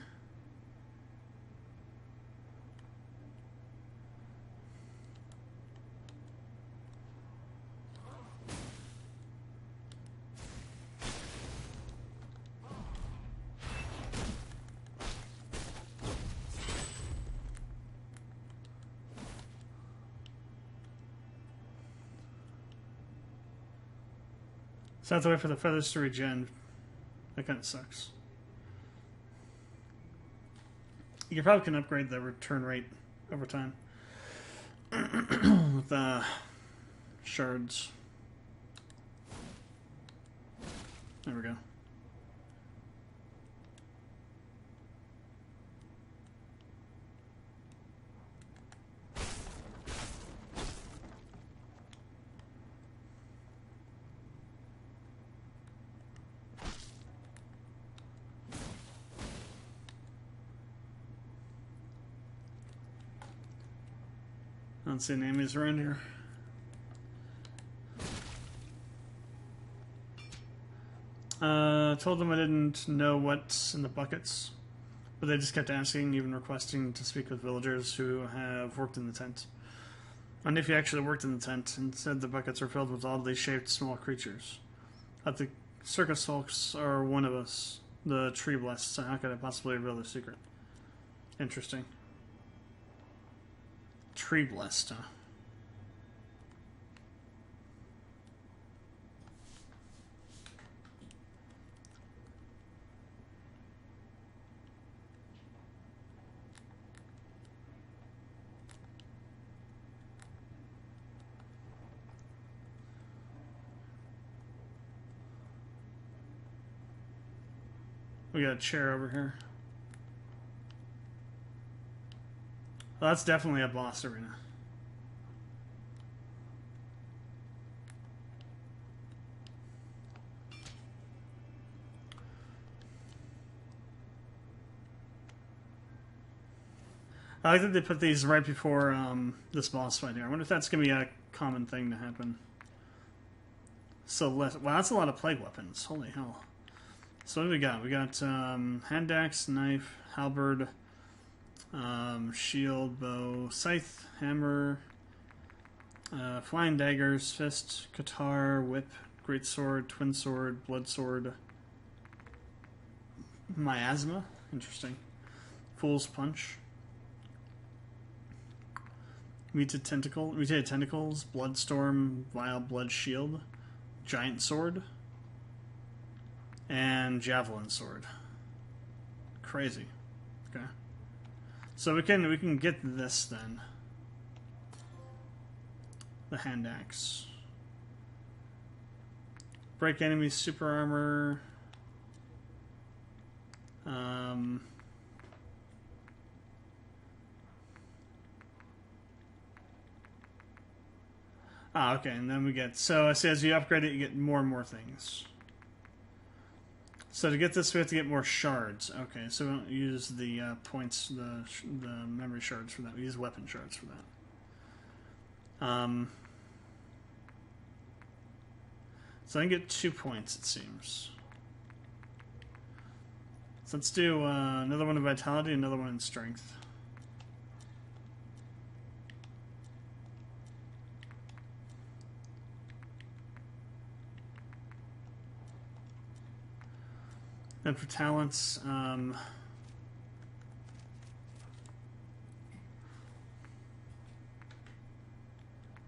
So I have to wait for the feathers to regen. That kind of sucks. You probably can upgrade the return rate over time with shards. There we go. I don't see any enemies around here. Told them I didn't know what's in the buckets, but they just kept asking, even requesting to speak with villagers who have worked in the tent. And if you actually worked in the tent, and said the buckets are filled with oddly shaped small creatures. That the circus folks are one of us, the tree blessed, so how could I possibly reveal their secret? Interesting. Tree blessed, huh? We got a chair over here. Well, that's definitely a boss arena. I like that they put these right before this boss fight here. I wonder if that's going to be a common thing to happen. So, wow, that's a lot of plague weapons. Holy hell. So what do we got? We got hand axe, knife, halberd, shield, bow, scythe, hammer, flying daggers, fist, guitar, whip, great sword, twin sword, blood sword, miasma, interesting, fool's punch, mutated tentacles, bloodstorm, vile blood shield, giant sword, and javelin sword. Crazy. Okay. So we can get this then. The hand axe. Break enemies super armor. Okay, and then we get, so it says you upgrade it, you get more and more things. So to get this, we have to get more shards. Okay, so we don't use the points, the memory shards for that. We use weapon shards for that. So I can get 2 points, it seems. So let's do another one in vitality, another one in strength. Then for talents,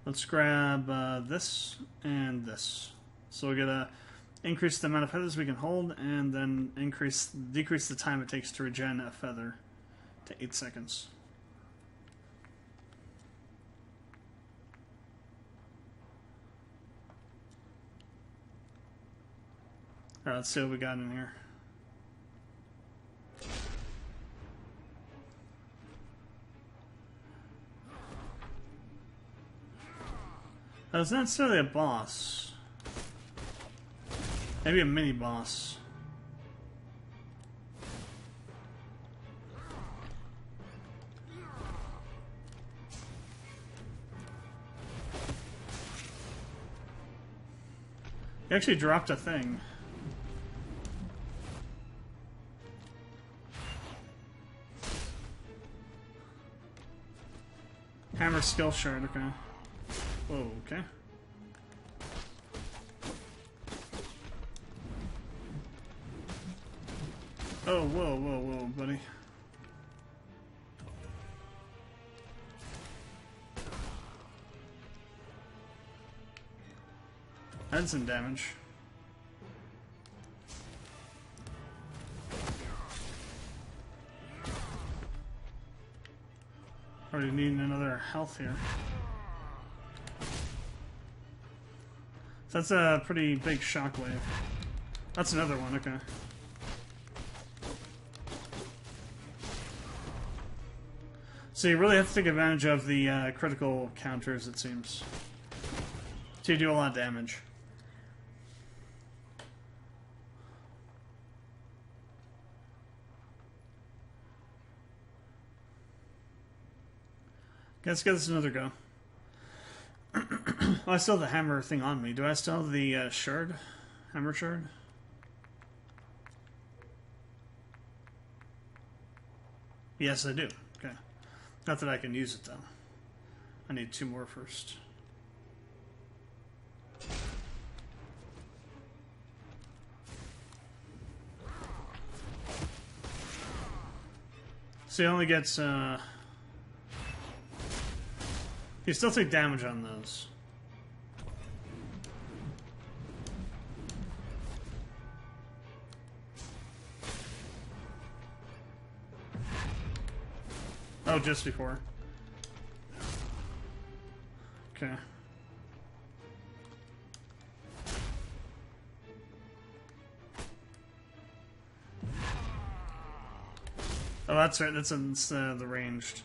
let's grab this and this. So we're gonna increase the amount of feathers we can hold, and then decrease the time it takes to regen a feather to 8 seconds. All right, let's see what we got in here. It's not necessarily a boss. Maybe a mini boss. He actually dropped a thing. Hammer skill shard, okay. Whoa, okay. Oh, whoa, buddy. That's some damage. Already needing another health here. So that's a pretty big shockwave. That's another one, okay. So you really have to take advantage of the critical counters, it seems, to do a lot of damage. Let's give this another go. Oh, I still have the hammer thing on me. Do I still have the shard? Hammer shard? Yes, I do. Okay. Not that I can use it, though. I need 2 more first. So he only gets, you still take damage on those. Oh, just before. Okay. Oh, that's right. That's the ranged.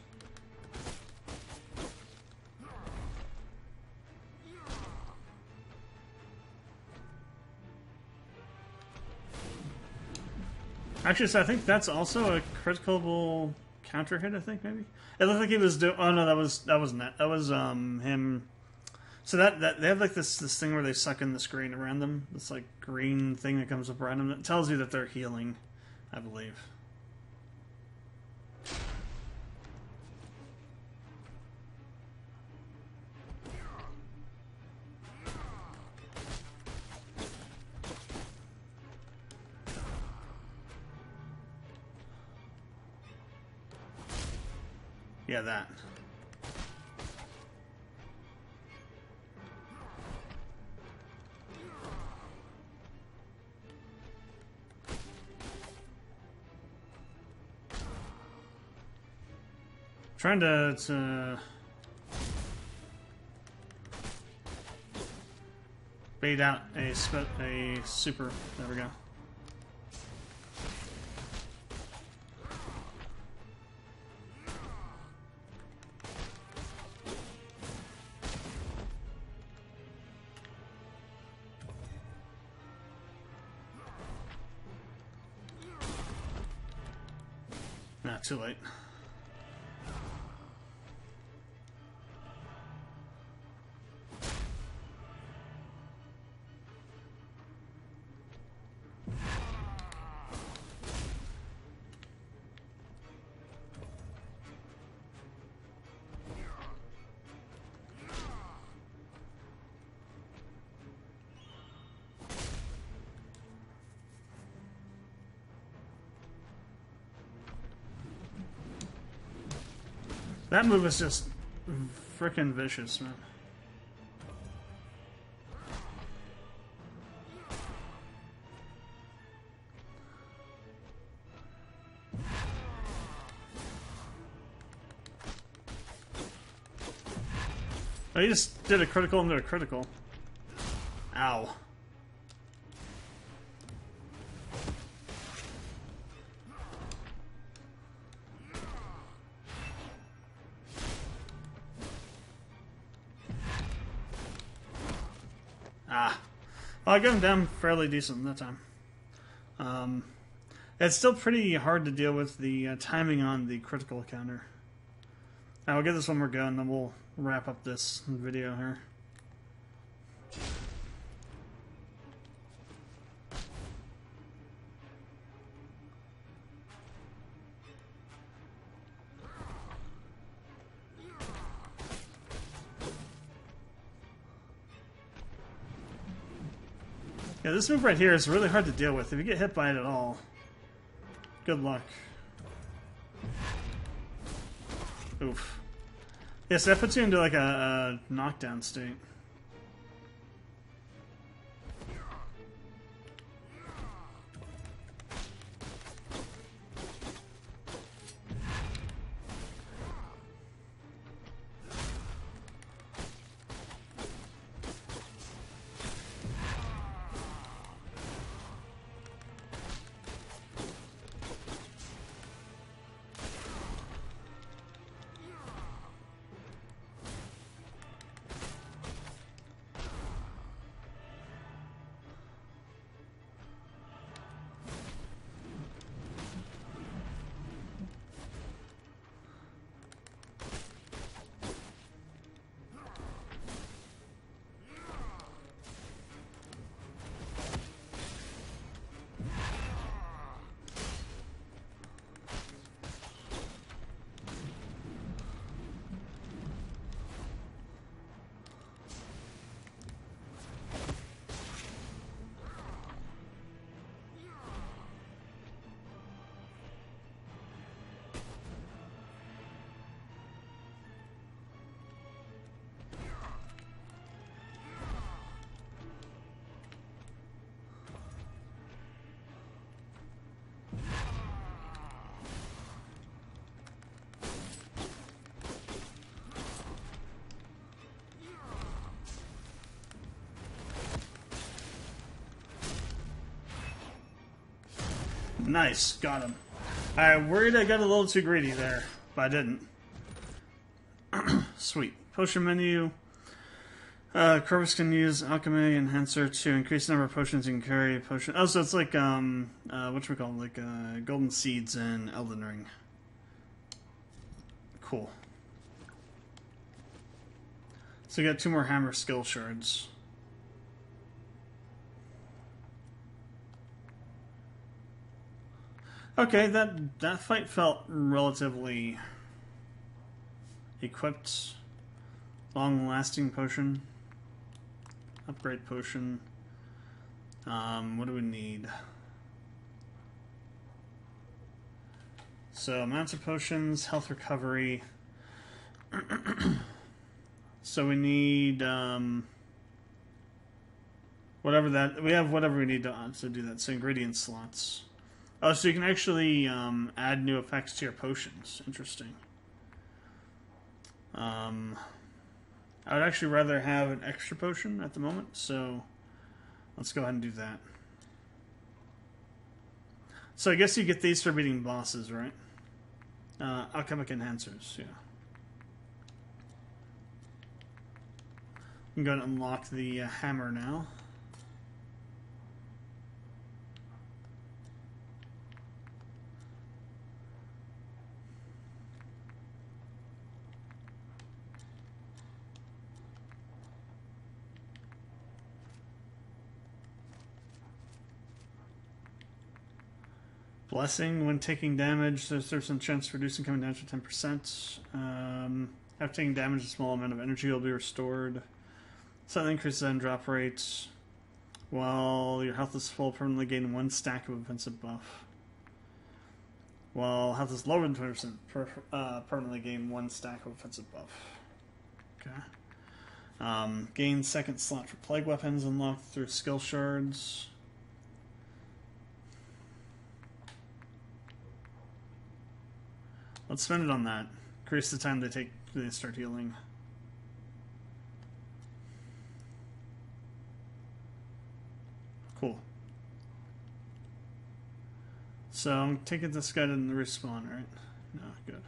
Actually, so I think that's also a critical counter hit, I think, maybe. It looked like he was doing... Oh, no, that wasn't that. That was him... So that they have like this thing where they suck in the screen around them. This like green thing that comes up around them that tells you that they're healing, I believe. Yeah, that. Trying to bait out a super. There we go. Not too late. That move is just frickin' vicious, man. Oh, he just did a critical into a critical. Ow. Well, I got him down fairly decent that time. It's still pretty hard to deal with the timing on the critical counter. I'll give this one more go and then we'll wrap up this video here. Yeah, this move right here is really hard to deal with. If you get hit by it at all, good luck. Oof. Yeah, so that puts you into like a knockdown state. Nice, got him. I worried I got a little too greedy there, but I didn't. Sweet. Potion menu. Corvus can use Alchemy Enhancer to increase the number of potions you can carry. Potion. Oh, so it's like what we call like golden seeds in Elden Ring. Cool. So we got 2 more hammer skill shards. Okay, that fight felt relatively equipped. Long-lasting potion. Upgrade potion. What do we need? So, amounts of potions, health recovery. So we need whatever that we have. Whatever we need to do that. So ingredient slots. Oh, so you can actually add new effects to your potions. Interesting. I would actually rather have an extra potion at the moment, so let's go ahead and do that. So I guess you get these for beating bosses, right? Alchemic enhancers, yeah. I'm going to unlock the hammer now. Blessing, when taking damage, there's some chance of reducing coming down to 10%. After taking damage, a small amount of energy will be restored. Slightly increases on drop rates. While your health is full, permanently gain 1 stack of offensive buff. While health is lower than 20%, permanently gain 1 stack of offensive buff. Okay. Gain 2nd slot for plague weapons unlocked through skill shards. Let's spend it on that. Increase the time they start healing. Cool. So I'm taking this guy to the respawn, right? No, good.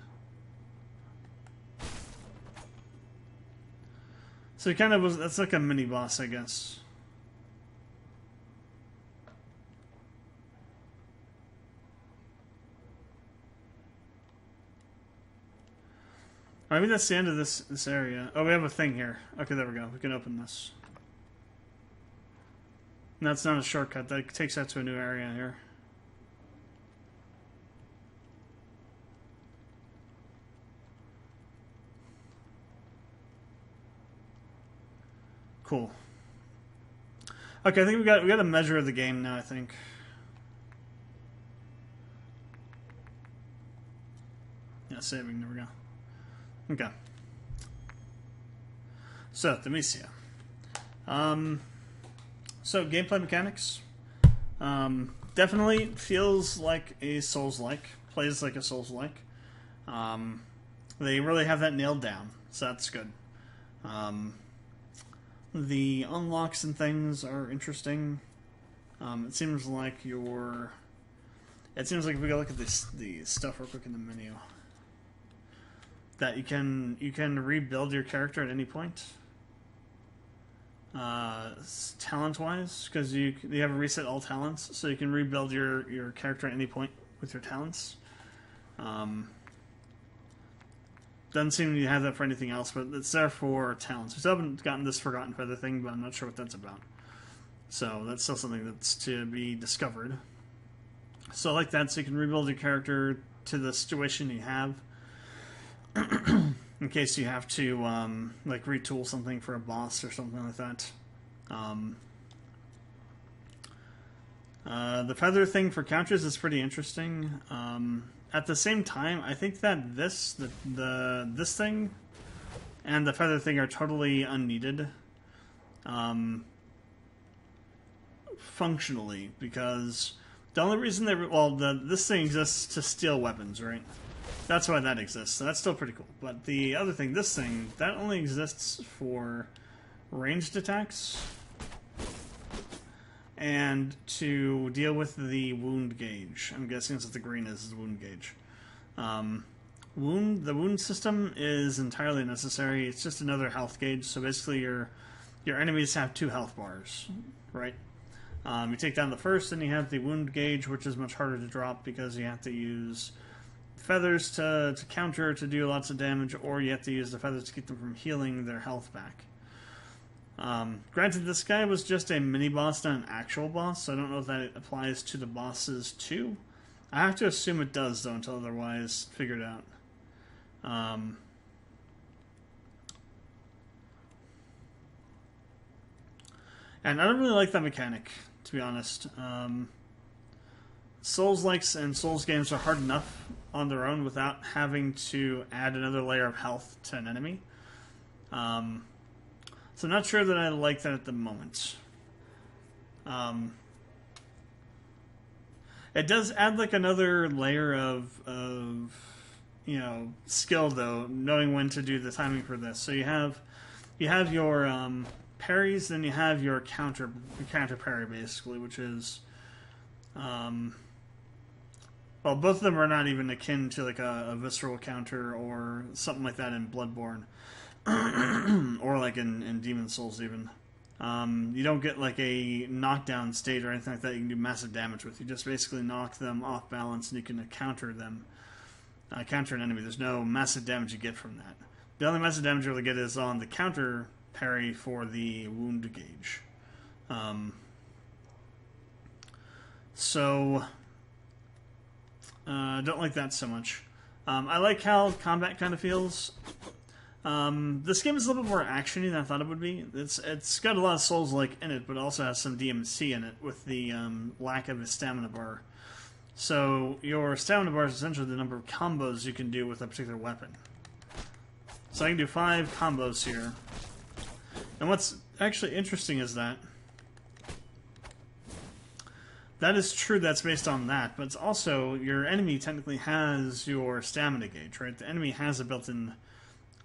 So he kind of was. That's like a mini boss, I guess. Maybe that's the end of this area. Oh, we have a thing here. Okay, there we go. We can open this. And that's not a shortcut. That takes us to a new area here. Cool. Okay, I think we got a measure of the game now, I think. Yeah, saving. There we go. Okay. So, Thymesia. So, gameplay mechanics. Definitely feels like a Souls-like. Plays like a Souls-like. They really have that nailed down, so that's good. The unlocks and things are interesting. It seems like if we go look at the stuff real quick in the menu, that you can rebuild your character at any point, talent-wise, because you have a reset all talents, so you can rebuild your character at any point with your talents. Doesn't seem to have that for anything else, but it's there for talents. We still haven't gotten this Forgotten Feather thing, but I'm not sure what that's about. So that's still something that's to be discovered. So I like that, so you can rebuild your character to the situation you have. In case you have to like retool something for a boss or something like that. The feather thing for counters is pretty interesting. At the same time, I think that this thing and the feather thing are totally unneeded, functionally, because the only reason this thing exists to steal weapons, right? That's why that exists, so that's still pretty cool. But the other thing, this thing, that only exists for ranged attacks and to deal with the wound gauge. I'm guessing that's what the green is the wound gauge. The wound system is entirely necessary. It's just another health gauge, so basically your enemies have 2 health bars, right? You take down the first, and you have the wound gauge, which is much harder to drop because you have to use feathers to counter to do lots of damage, or you have to use the feathers to keep them from healing their health back. Granted, this guy was just a mini-boss, not an actual boss, so I don't know if that applies to the bosses too. I have to assume it does, though, until otherwise figured out. And I don't really like that mechanic, to be honest. Souls-likes and Souls games are hard enough on their own without having to add another layer of health to an enemy. So I'm not sure that I like that at the moment. It does add like another layer of you know, skill, though, knowing when to do the timing for this. So you have your parries, then you have your counter parry, basically, which is well, both of them are not even akin to like a visceral counter or something like that in Bloodborne. Or like in Demon Souls even. You don't get like a knockdown state or anything like that you can do massive damage with. You just basically knock them off balance and you can counter them. Counter an enemy. There's no massive damage you get from that. The only massive damage you really get is on the counter parry for the wound gauge. Don't like that so much. I like how combat kind of feels. This game is a little bit more actiony than I thought it would be. It's got a lot of Souls-like in it, but also has some DMC in it with the lack of a stamina bar. So your stamina bar is essentially the number of combos you can do with a particular weapon. So I can do 5 combos here. And what's actually interesting is that is true, that's based on that, but it's also your enemy technically has your stamina gauge, right? The enemy has a built-in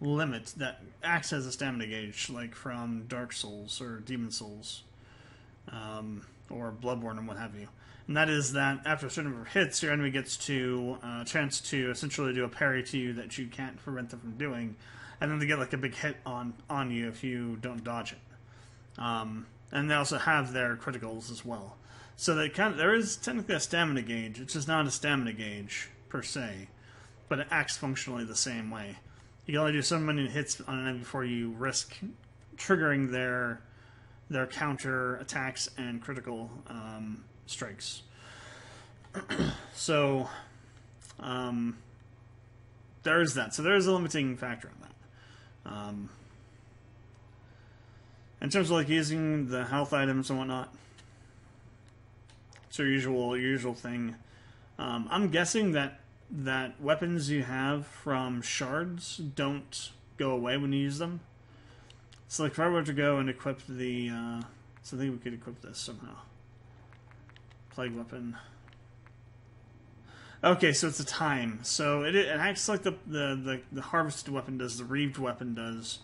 limit that acts as a stamina gauge, like from Dark Souls or Demon Souls, or Bloodborne and what have you. And that is that after a certain number of hits, your enemy gets to chance to essentially do a parry to you that you can't prevent them from doing, and then they get like a big hit on you if you don't dodge it. And they also have their criticals as well. So there is technically a stamina gauge. It's just not a stamina gauge per se, but it acts functionally the same way. You can only do so many hits on an enemy before you risk triggering their counter attacks and critical strikes. So there is that. So there is a limiting factor on that. In terms of like using the health items and whatnot, it's your usual thing. I'm guessing that weapons you have from shards don't go away when you use them. So like if I were to go and equip the so I think we could equip this somehow. Plague weapon. Okay, so it's a time. So it acts like the harvested weapon does, the reaved weapon does.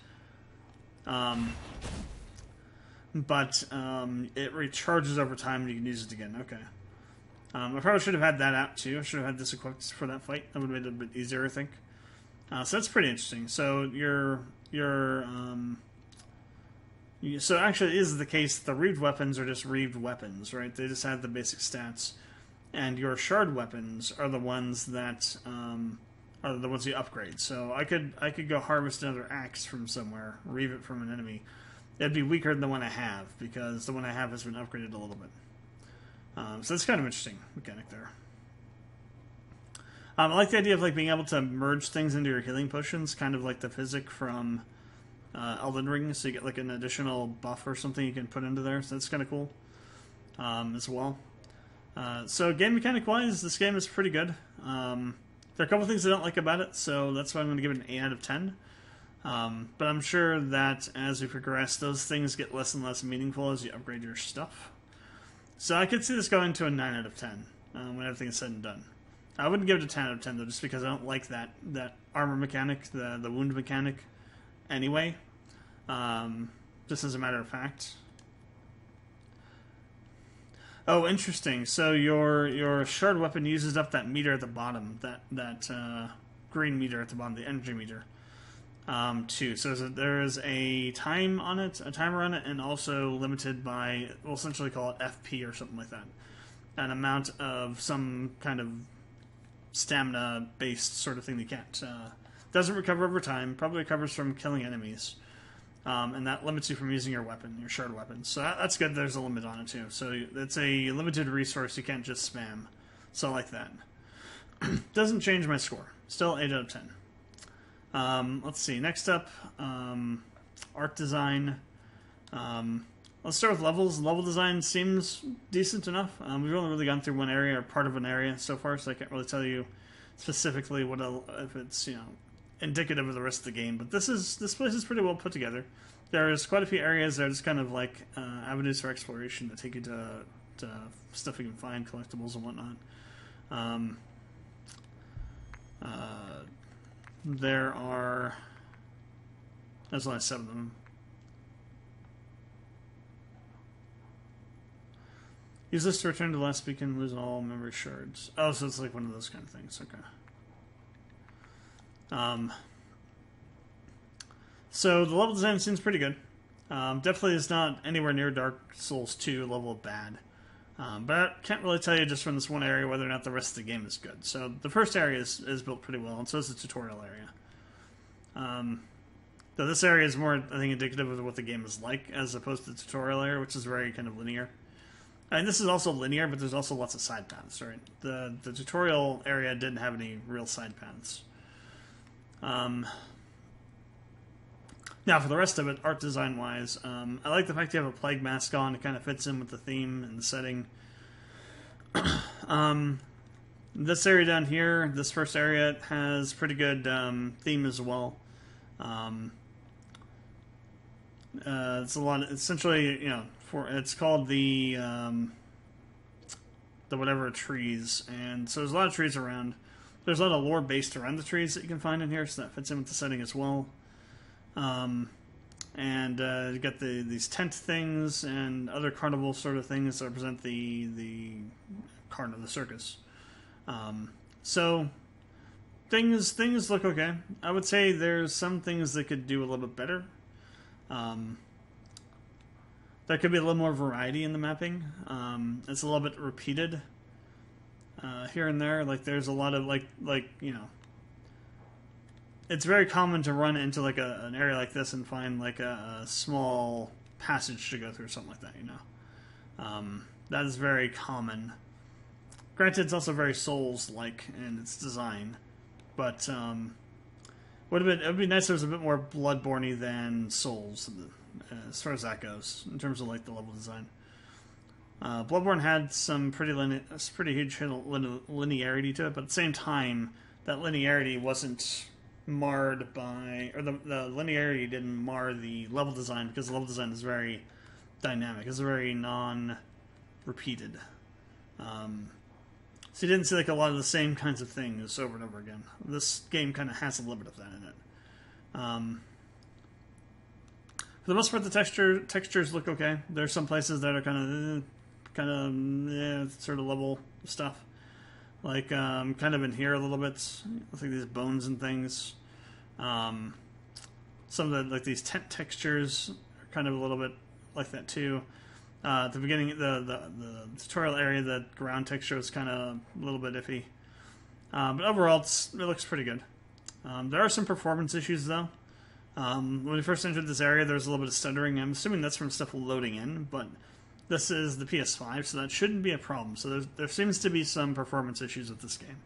But it recharges over time and you can use it again. Okay. I probably should have had that out too. I should have had this equipped for that fight. That would have made it a bit easier, I think. So that's pretty interesting. So so actually it is the case that the reaved weapons are just reaved weapons, right? They just have the basic stats. And your shard weapons are the ones that you upgrade. So I could go harvest another axe from somewhere, reave it from an enemy. It'd be weaker than the one I have, because the one I have has been upgraded a little bit. So that's kind of interesting mechanic there. I like the idea of like being able to merge things into your healing potions, kind of like the physic from Elden Ring, so you get like an additional buff or something you can put into there. So that's kind of cool as well. So game mechanic wise, this game is pretty good. There are a couple things I don't like about it, so that's why I'm going to give it an 8 out of 10. But I'm sure that as we progress, those things get less and less meaningful as you upgrade your stuff. So I could see this going to a 9 out of 10 when everything is said and done. I wouldn't give it a 10 out of 10 though, just because I don't like that armor mechanic, the wound mechanic, anyway. Just as a matter of fact. Oh, interesting. So your shard weapon uses up that meter at the bottom, that green meter at the bottom, the energy meter. Too. So there is a time on it, a timer on it, and also limited by, we'll essentially call it FP or something like that. An amount of some kind of stamina-based sort of thing. That can't doesn't recover over time. Probably recovers from killing enemies, and that limits you from using your weapon, your shard weapon. So that's good. There's a limit on it too. So it's a limited resource. You can't just spam. So like that. Doesn't change my score. Still 8 out of 10. Let's see. Next up, art design. Let's start with levels. Level design seems decent enough. We've only really gone through one area or part of an area so far, so I can't really tell you specifically what if it's indicative of the rest of the game. But this place is pretty well put together. There's quite a few areas that are just kind of like avenues for exploration that take you to stuff you can find, collectibles and whatnot. There's only 7 of them. Use this to return to the last beacon, lose all memory shards. Oh, so it's like one of those kind of things. Okay. So the level design seems pretty good. Definitely is not anywhere near Dark Souls 2 level of bad. But I can't really tell you just from this one area whether or not the rest of the game is good. So the first area is built pretty well, and so is the tutorial area. Though this area is more, I think, indicative of what the game is like, as opposed to the tutorial area, which is very kind of linear. And this is also linear, but there's also lots of side paths, right? The tutorial area didn't have any real side paths. Now, for the rest of it, art design-wise, I like the fact you have a plague mask on. It kind of fits in with the theme and the setting. This area down here, this first area, has pretty good theme as well. It's a lot. Essentially, it's called the whatever trees, and so there's a lot of trees around. There's a lot of lore based around the trees that you can find in here, so that fits in with the setting as well. And you got these tent things and other carnival sort of things that represent the carnival, the circus. So things look okay. I would say there's some things that could do a little bit better. There could be a little more variety in the mapping. It's a little bit repeated here and there. Like there's a lot of it's very common to run into like an area like this and find like a small passage to go through, something like that. That is very common. Granted, it's also very Souls-like in its design, but it would be nice if there was a bit more Bloodborne-y than Souls, as far as that goes, in terms of like the level design. Bloodborne had some pretty huge linearity to it, but at the same time, that linearity wasn't marred by, or the linearity didn't mar the level design, because the level design is very dynamic. It's very non-repeated. So you didn't see like a lot of the same kinds of things over and over again. This game kind of has a little bit of that in it. For the most part, the textures look okay. There's some places that are kind of sort of level stuff. Like kind of in here a little bit. I think these bones and things. Some of the like these tent textures are kind of a little bit like that too. At the beginning, the tutorial area, the ground texture is kind of a little bit iffy. But overall, it looks pretty good. There are some performance issues, though. When we first entered this area, there was a little bit of stuttering. I'm assuming that's from stuff loading in, but this is the PS5, so that shouldn't be a problem. So there seems to be some performance issues with this game.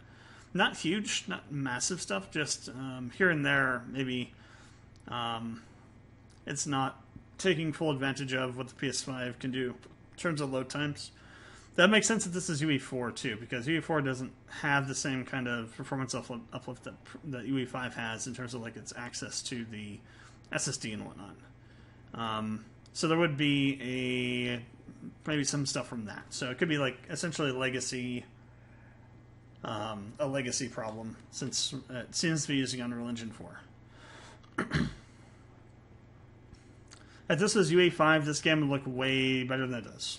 Not huge, not massive stuff, just here and there, maybe it's not taking full advantage of what the PS5 can do in terms of load times. That makes sense that this is UE4 too, because UE4 doesn't have the same kind of performance uplift that UE5 has in terms of like its access to the SSD and whatnot. So there would be maybe some stuff from that. So it could be like essentially a legacy problem, since it seems to be using Unreal Engine 4. If this was UE5, this game would look way better than it does.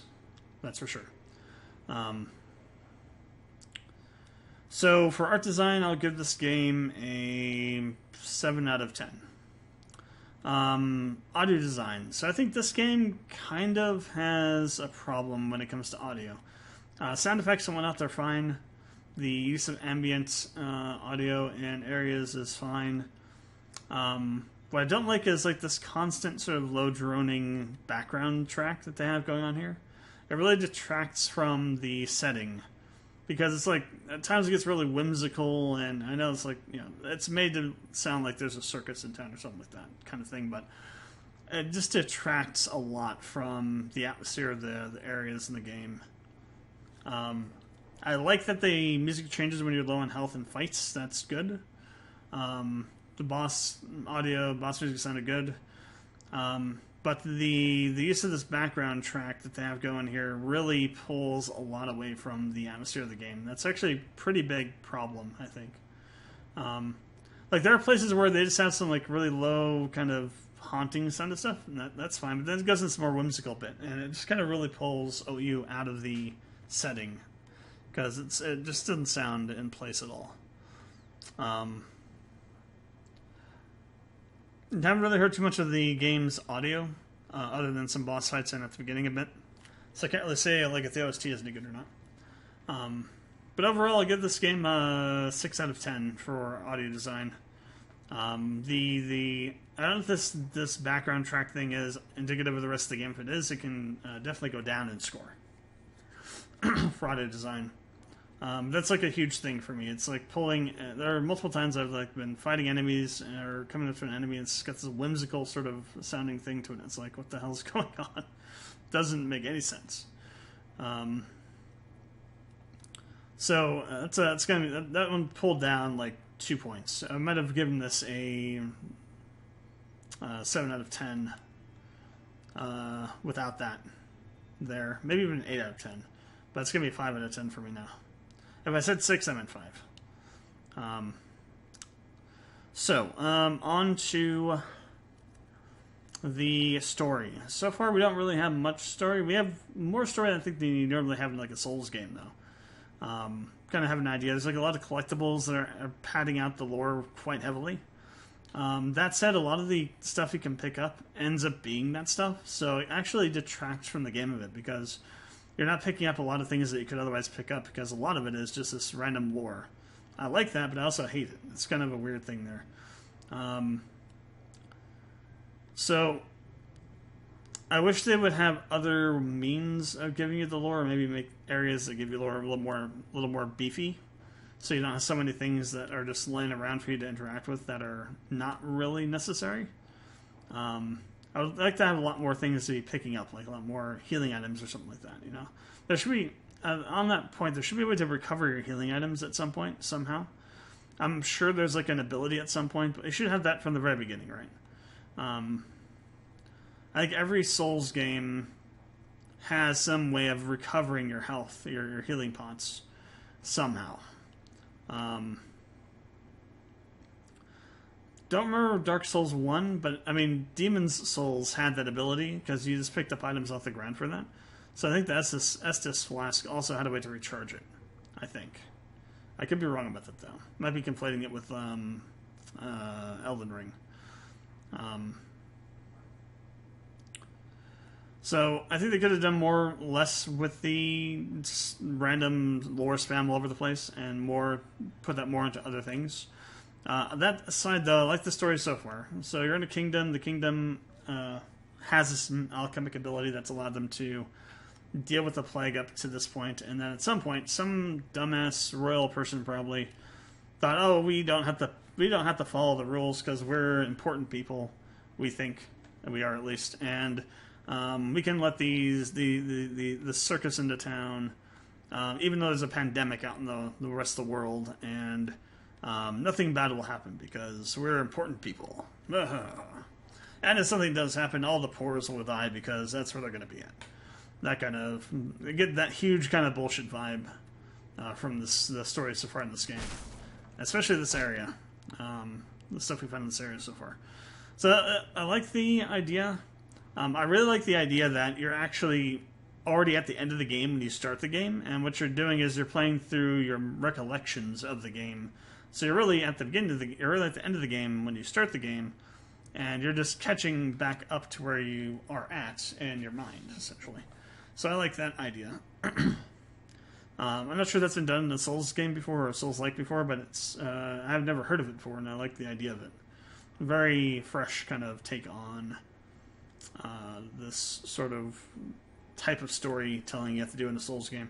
That's for sure. So for art design, I'll give this game a 7 out of 10. Audio design. So I think this game kind of has a problem when it comes to audio. Sound effects and whatnot, they're fine. The use of ambient audio in areas is fine. What I don't like is like this constant sort of low droning background track that they have going on here. It really detracts from the setting, because it's like at times it gets really whimsical, and I know it's like, you know, it's made to sound like there's a circus in town or something like that kind of thing, but it just detracts a lot from the atmosphere of the areas in the game. I like that the music changes when you're low on health in fights. That's good. The boss music sounded good. But the use of this background track that they have going here really pulls a lot away from the atmosphere of the game. That's actually a pretty big problem, I think. Like, there are places where they just have some like really low kind of haunting sound and stuff, and that's fine. But then it goes into some more whimsical bit, and it just kind of really pulls OU out of the setting, because it just doesn't sound in place at all. Haven't really heard too much of the game's audio, other than some boss fights in at the beginning a bit. So I can't really say like if the OST is any good or not. But overall, I'll give this game a 6 out of 10 for audio design. I don't know if this background track thing is indicative of the rest of the game. If it is, it can definitely go down in score for audio design. That's like a huge thing for me. It's like pulling. There are multiple times I've like been fighting enemies or coming up to an enemy, and it's got this whimsical sort of sounding thing to it. It's like, what the hell's going on? Doesn't make any sense. So that's gonna be, that one pulled down like 2 points. I might have given this a 7 out of 10 without that there. Maybe even an 8 out of 10. But it's gonna be a 5 out of 10 for me now. If I said 6, I meant 5. On to the story. So far, we don't really have much story. We have more story than I think than you normally have in like a Souls game, though. Kind of have an idea. There's like a lot of collectibles that are padding out the lore quite heavily. That said, a lot of the stuff you can pick up ends up being that stuff, so it actually detracts from the game a bit, because you're not picking up a lot of things that you could otherwise pick up, because a lot of it is just this random lore. I like that, but I also hate it. It's kind of a weird thing there. So I wish they would have other means of giving you the lore, or maybe make areas that give you lore a little more beefy, so you don't have so many things that are just laying around for you to interact with that are not really necessary. I would like to have a lot more things to be picking up, like a lot more healing items or something like that, you know? There should be, on that point, there should be a way to recover your healing items at some point, somehow. I'm sure there's like an ability at some point, but you should have that from the very beginning, right? I think every Souls game has some way of recovering your health, your healing pots, somehow. Don't remember Dark Souls 1, but I mean, Demon's Souls had that ability, because you just picked up items off the ground for that. So I think the Estus Flask also had a way to recharge it, I think. I could be wrong about that, though. Might be conflating it with Elden Ring. So I think they could have done less with the random lore spam all over the place, and put that more into other things. That aside, though, I like the story so far. So you're in a kingdom. The kingdom has this alchemic ability that's allowed them to deal with the plague up to this point. And then at some point, some dumbass royal person probably thought, "Oh, we don't have to follow the rules because we're important people. We think we are, at least, and we can let the circus into town, even though there's a pandemic out in the rest of the world, and nothing bad will happen because we're important people." And if something does happen, all the poors will die, because that's where they're going to be at. That kind of, they get that huge kind of bullshit vibe from the story so far in this game, especially this area. The stuff we found in this area so far. So I like the idea. I really like the idea that you're actually already at the end of the game when you start the game, and what you're doing is you're playing through your recollections of the game. So you're really at the beginning of you're really at the end of the game when you start the game, and you're just catching back up to where you are at in your mind, essentially. So I like that idea. I'm not sure that's been done in a Souls game before or a Souls-like before, but it's I've never heard of it before, and I like the idea of it. Very fresh kind of take on this sort of type of storytelling you have to do in a Souls game.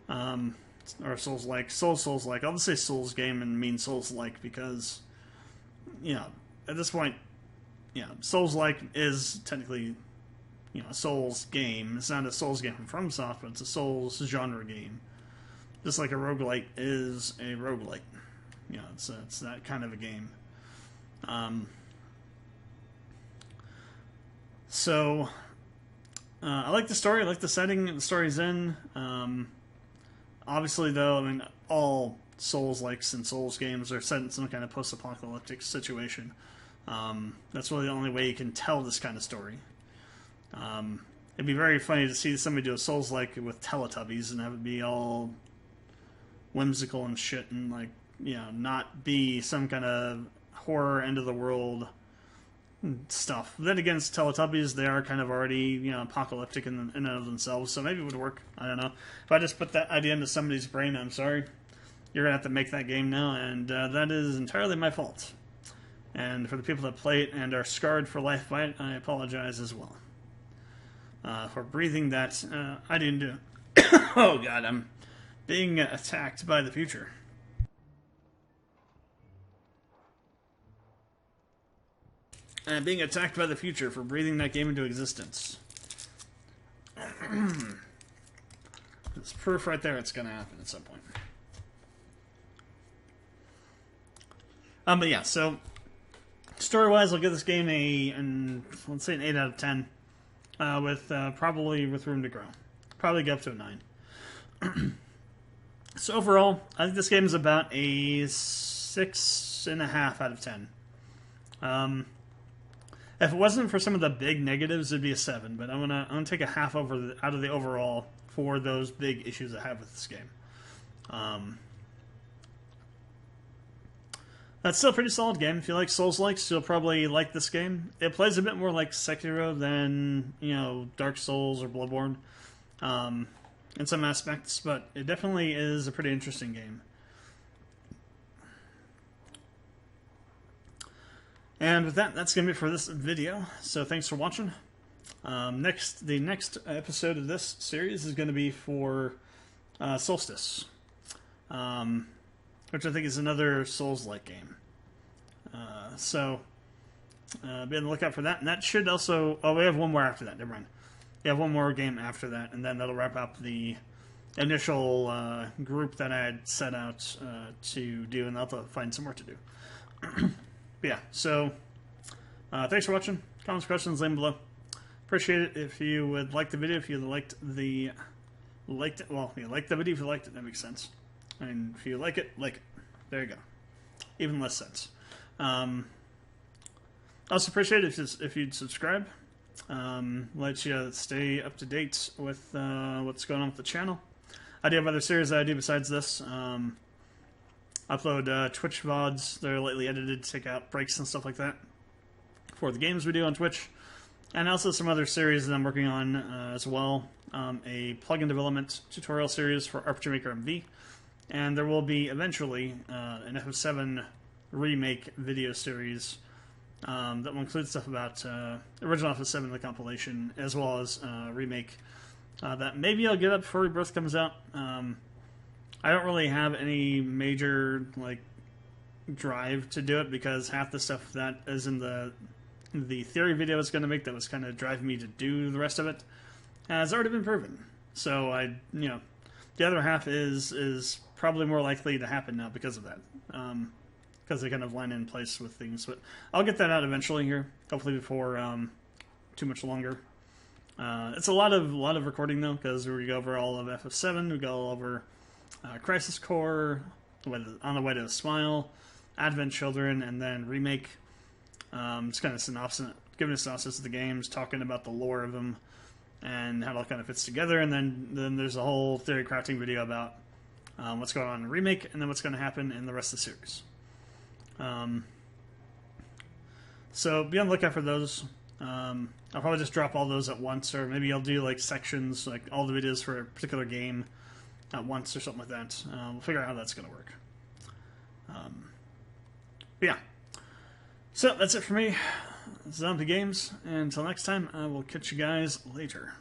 Or Souls-like. Souls-like. I'll just say Souls game and mean Souls-like because, at this point, Souls-like is technically, a Souls game. It's not a Souls game from FromSoft, but it's a Souls genre game. Just like a roguelite is a roguelite. It's that kind of a game. So, I like the story, I like the setting the story's in. Obviously, though, I mean, all Souls-likes and Souls games are set in some kind of post-apocalyptic situation. That's really the only way you can tell this kind of story. It'd be very funny to see somebody do a Souls-like with Teletubbies and have it be all whimsical and shit and, not be some kind of horror, end-of-the-world stuff. Then again, it's Teletubbies, they are kind of already, apocalyptic in and of themselves, so maybe it would work. I don't know. If I just put that idea into somebody's brain, I'm sorry. You're going to have to make that game now, and that is entirely my fault. And for the people that play it and are scarred for life by it, I apologize as well. For breathing that I didn't do. Oh god, I'm being attacked by the future. Being attacked by the future for breathing that game into existence. It's proof right there it's going to happen at some point. But yeah, so story-wise, I'll give this game let's say an 8 out of 10, probably with room to grow. Probably get up to a 9. So overall, I think this game is about a 6.5 out of 10. If it wasn't for some of the big negatives, it'd be a 7. But I'm gonna take a half out of the overall for those big issues I have with this game. That's still a pretty solid game. If you like Souls-likes, you'll probably like this game. It plays a bit more like Sekiro than, Dark Souls or Bloodborne in some aspects, but it definitely is a pretty interesting game. And with that, that's going to be it for this video. So thanks for watching. The next episode of this series is going to be for Soulstice. Which I think is another Souls-like game. So, be on the lookout for that. And that should also... Oh, we have one more after that. Never mind. We have one more game after that, and then that'll wrap up the initial group that I had set out to do, and I'll have to find some more to do. But yeah, so thanks for watching. Comments, questions, link below. Appreciate it if you would like the video. If you liked the video, if you liked it, that makes sense. And if you like it, like it. There you go. Even less sense. Also appreciate it if you'd subscribe. Let you stay up to date with what's going on with the channel. I do have other series that I do besides this. Upload Twitch VODs. They're lightly edited to take out breaks and stuff like that for the games we do on Twitch. And also some other series that I'm working on as well. A plugin development tutorial series for Shipbreaker MV. And there will be eventually an FF7 remake video series that will include stuff about original FF7, the compilation, as well as remake. That maybe I'll get up before Rebirth comes out. I don't really have any major drive to do it because half the stuff that is in the theory video I was going to make that was kind of driving me to do the rest of it has already been proven. So the other half is probably more likely to happen now because of that. Because they kind of line in place with things. But I'll get that out eventually here, hopefully before too much longer. It's a lot of recording though, because we go over all of FF7, we go over Crisis Core, On the Way to a Smile, Advent Children, and then Remake. Just kind of giving a synopsis of the games, talking about the lore of them, and how it all kind of fits together. And then there's a whole theory crafting video about what's going on in Remake, and then what's going to happen in the rest of the series. So be on the lookout for those. I'll probably just drop all those at once, or maybe I'll do sections, all the videos for a particular game, at once or something like that. We'll figure out how that's going to work. But yeah. So that's it for me. Zombie Games. And until next time, I will catch you guys later.